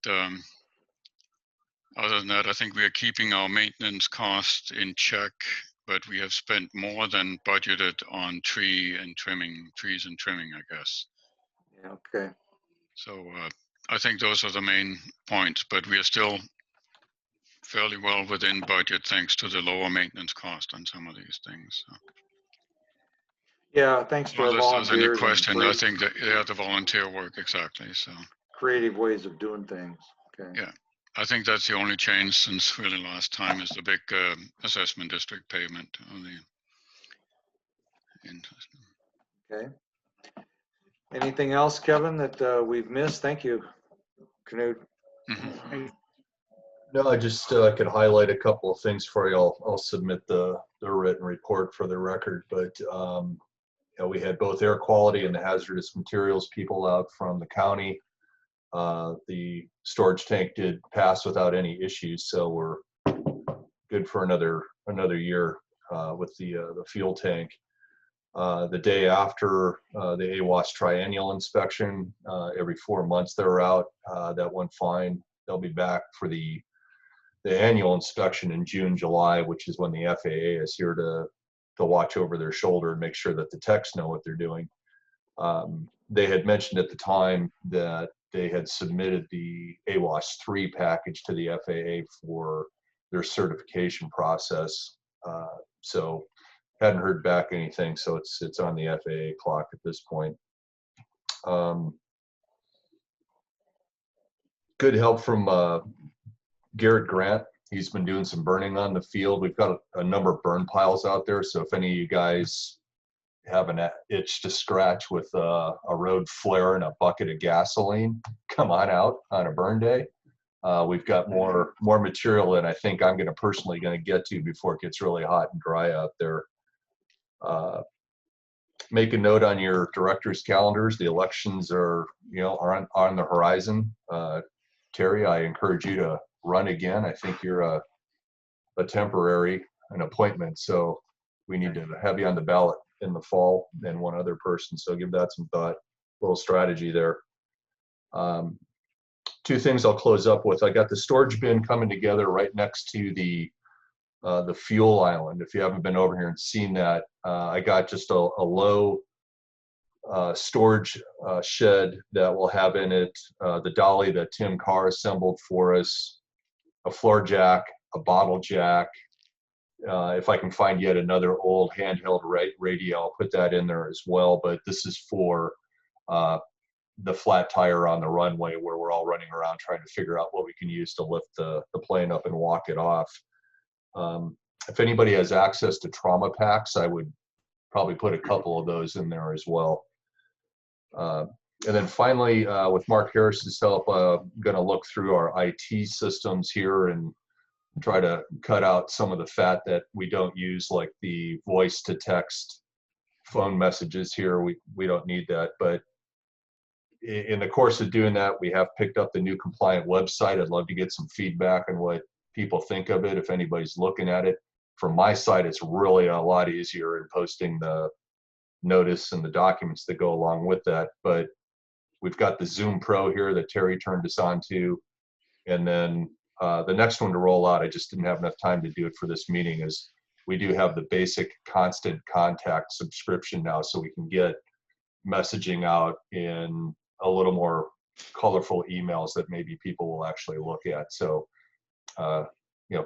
other than that, I think we are keeping our maintenance costs in check. but we have spent more than budgeted on trees and trimming, I guess. Yeah, okay. So I think those are the main points, but we are still fairly well within budget thanks to the lower maintenance cost on some of these things. So. Yeah, thanks to our Unless there's any volunteers and question, I think that, yeah, the volunteer work, exactly, so. creative ways of doing things. Okay. Yeah, I think that's the only change since really last time is the big assessment district payment on the interest. Okay. Anything else, Kevin, that we've missed? Thank you, Knut. Mhm. No, I just could highlight a couple of things for you. I'll submit the written report for the record, but you know, we had both air quality and the hazardous materials people out from the county. The storage tank did pass without any issues, so we're good for another year with the fuel tank. The day after the AWAS triennial inspection, every 4 months they're out. That went fine. They'll be back for the annual inspection in June, July, which is when the FAA is here to watch over their shoulder and make sure that the techs know what they're doing. They had mentioned at the time that they had submitted the AWAS 3 package to the FAA for their certification process. So hadn't heard back anything, so it's on the FAA clock at this point. Good help from Garrett Grant. He's been doing some burning on the field. We've got a number of burn piles out there, so if any of you guys have an itch to scratch with a road flare and a bucket of gasoline, come on out on a burn day. We've got more material than I think I'm going to personally get to before it gets really hot and dry out there. Make a note on your directors' calendars. The elections are on the horizon. Terry, I encourage you to run again. I think you're a temporary an appointment, so we need to have you on the ballot in the fall and one other person. So give that some thought. Little strategy there. Two things I'll close up with. I got the storage bin coming together right next to the fuel island. If you haven't been over here and seen that, I got just a low storage shed that will have in it the dolly that Tim Carr assembled for us, a floor jack, a bottle jack. If I can find yet another old handheld radio, I'll put that in there as well. But this is for the flat tire on the runway where we're all running around trying to figure out what we can use to lift the plane up and walk it off. If anybody has access to trauma packs, I would probably put a couple of those in there as well. And then finally, with Mark Harris's help, I'm going to look through our IT systems here and try to cut out some of the fat that we don't use, like the voice to text phone messages here. We don't need that. But in the course of doing that, we have picked up the new compliant website. I'd love to get some feedback on what people think of it if anybody's looking at it. From my side, it's really a lot easier in posting the notice and the documents that go along with that. But we've got the Zoom Pro here that Terry turned us on to. And then the next one to roll out, I just didn't have enough time to do it for this meeting, is we do have the basic constant contact subscription now, so we can get messaging out in a little more colorful emails that maybe people will actually look at. So,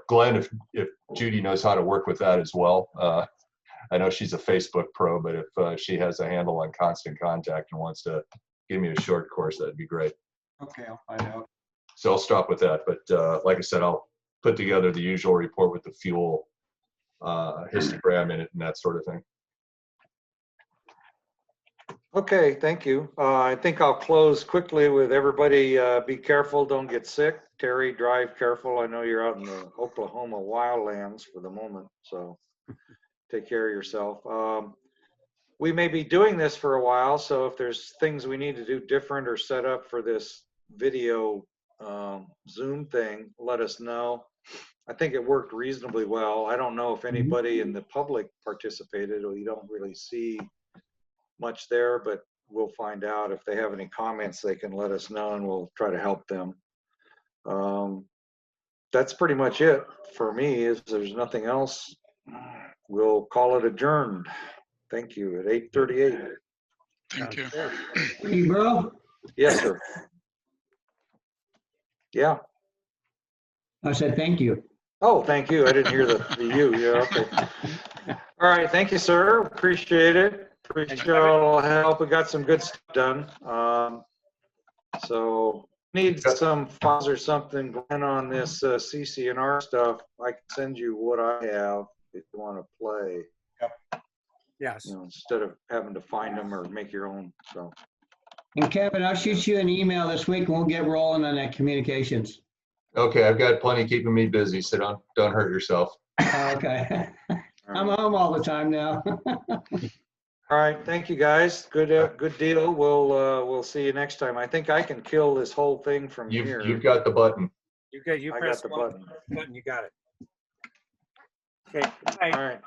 Glenn, if Judy knows how to work with that as well, I know she's a Facebook pro, but if she has a handle on constant contact and wants to give me a short course, that'd be great. Okay, I'll find out. So I'll stop with that. But like I said, I'll put together the usual report with the fuel histogram in it and that sort of thing. Okay, thank you. I think I'll close quickly with everybody. Be careful, don't get sick. Terry, drive careful. I know you're out in the Oklahoma wildlands for the moment, so take care of yourself. We may be doing this for a while, so if there's things we need to do different or set up for this video Zoom thing, let us know. I think it worked reasonably well. I don't know if anybody in the public participated, or you don't really see much there, but we'll find out. If they have any comments, they can let us know and we'll try to help them. That's pretty much it for me. Is there's nothing else we'll call it adjourned. Thank you at 8:38. Thank you. Hey, bro, Yes, sir. Yeah. I said thank you. Oh, thank you. I didn't hear the you. Yeah, okay. All right. Thank you, sir. Appreciate it. Appreciate all the help. We got some good stuff done. So need some files or something, Glenn, on this CC&R stuff. I can send you what I have if you want to play. Yes. You know, instead of having to find them or make your own. So. And Kevin, I'll shoot you an email this week and we'll get rolling on that communications. Okay, I've got plenty keeping me busy, so don't hurt yourself. Okay. I'm home all the time now. All right, thank you guys. Good deal. We'll see you next time. I think I can kill this whole thing from here. You've got the button. You I got the button. button. You got it. Okay. Bye. All right.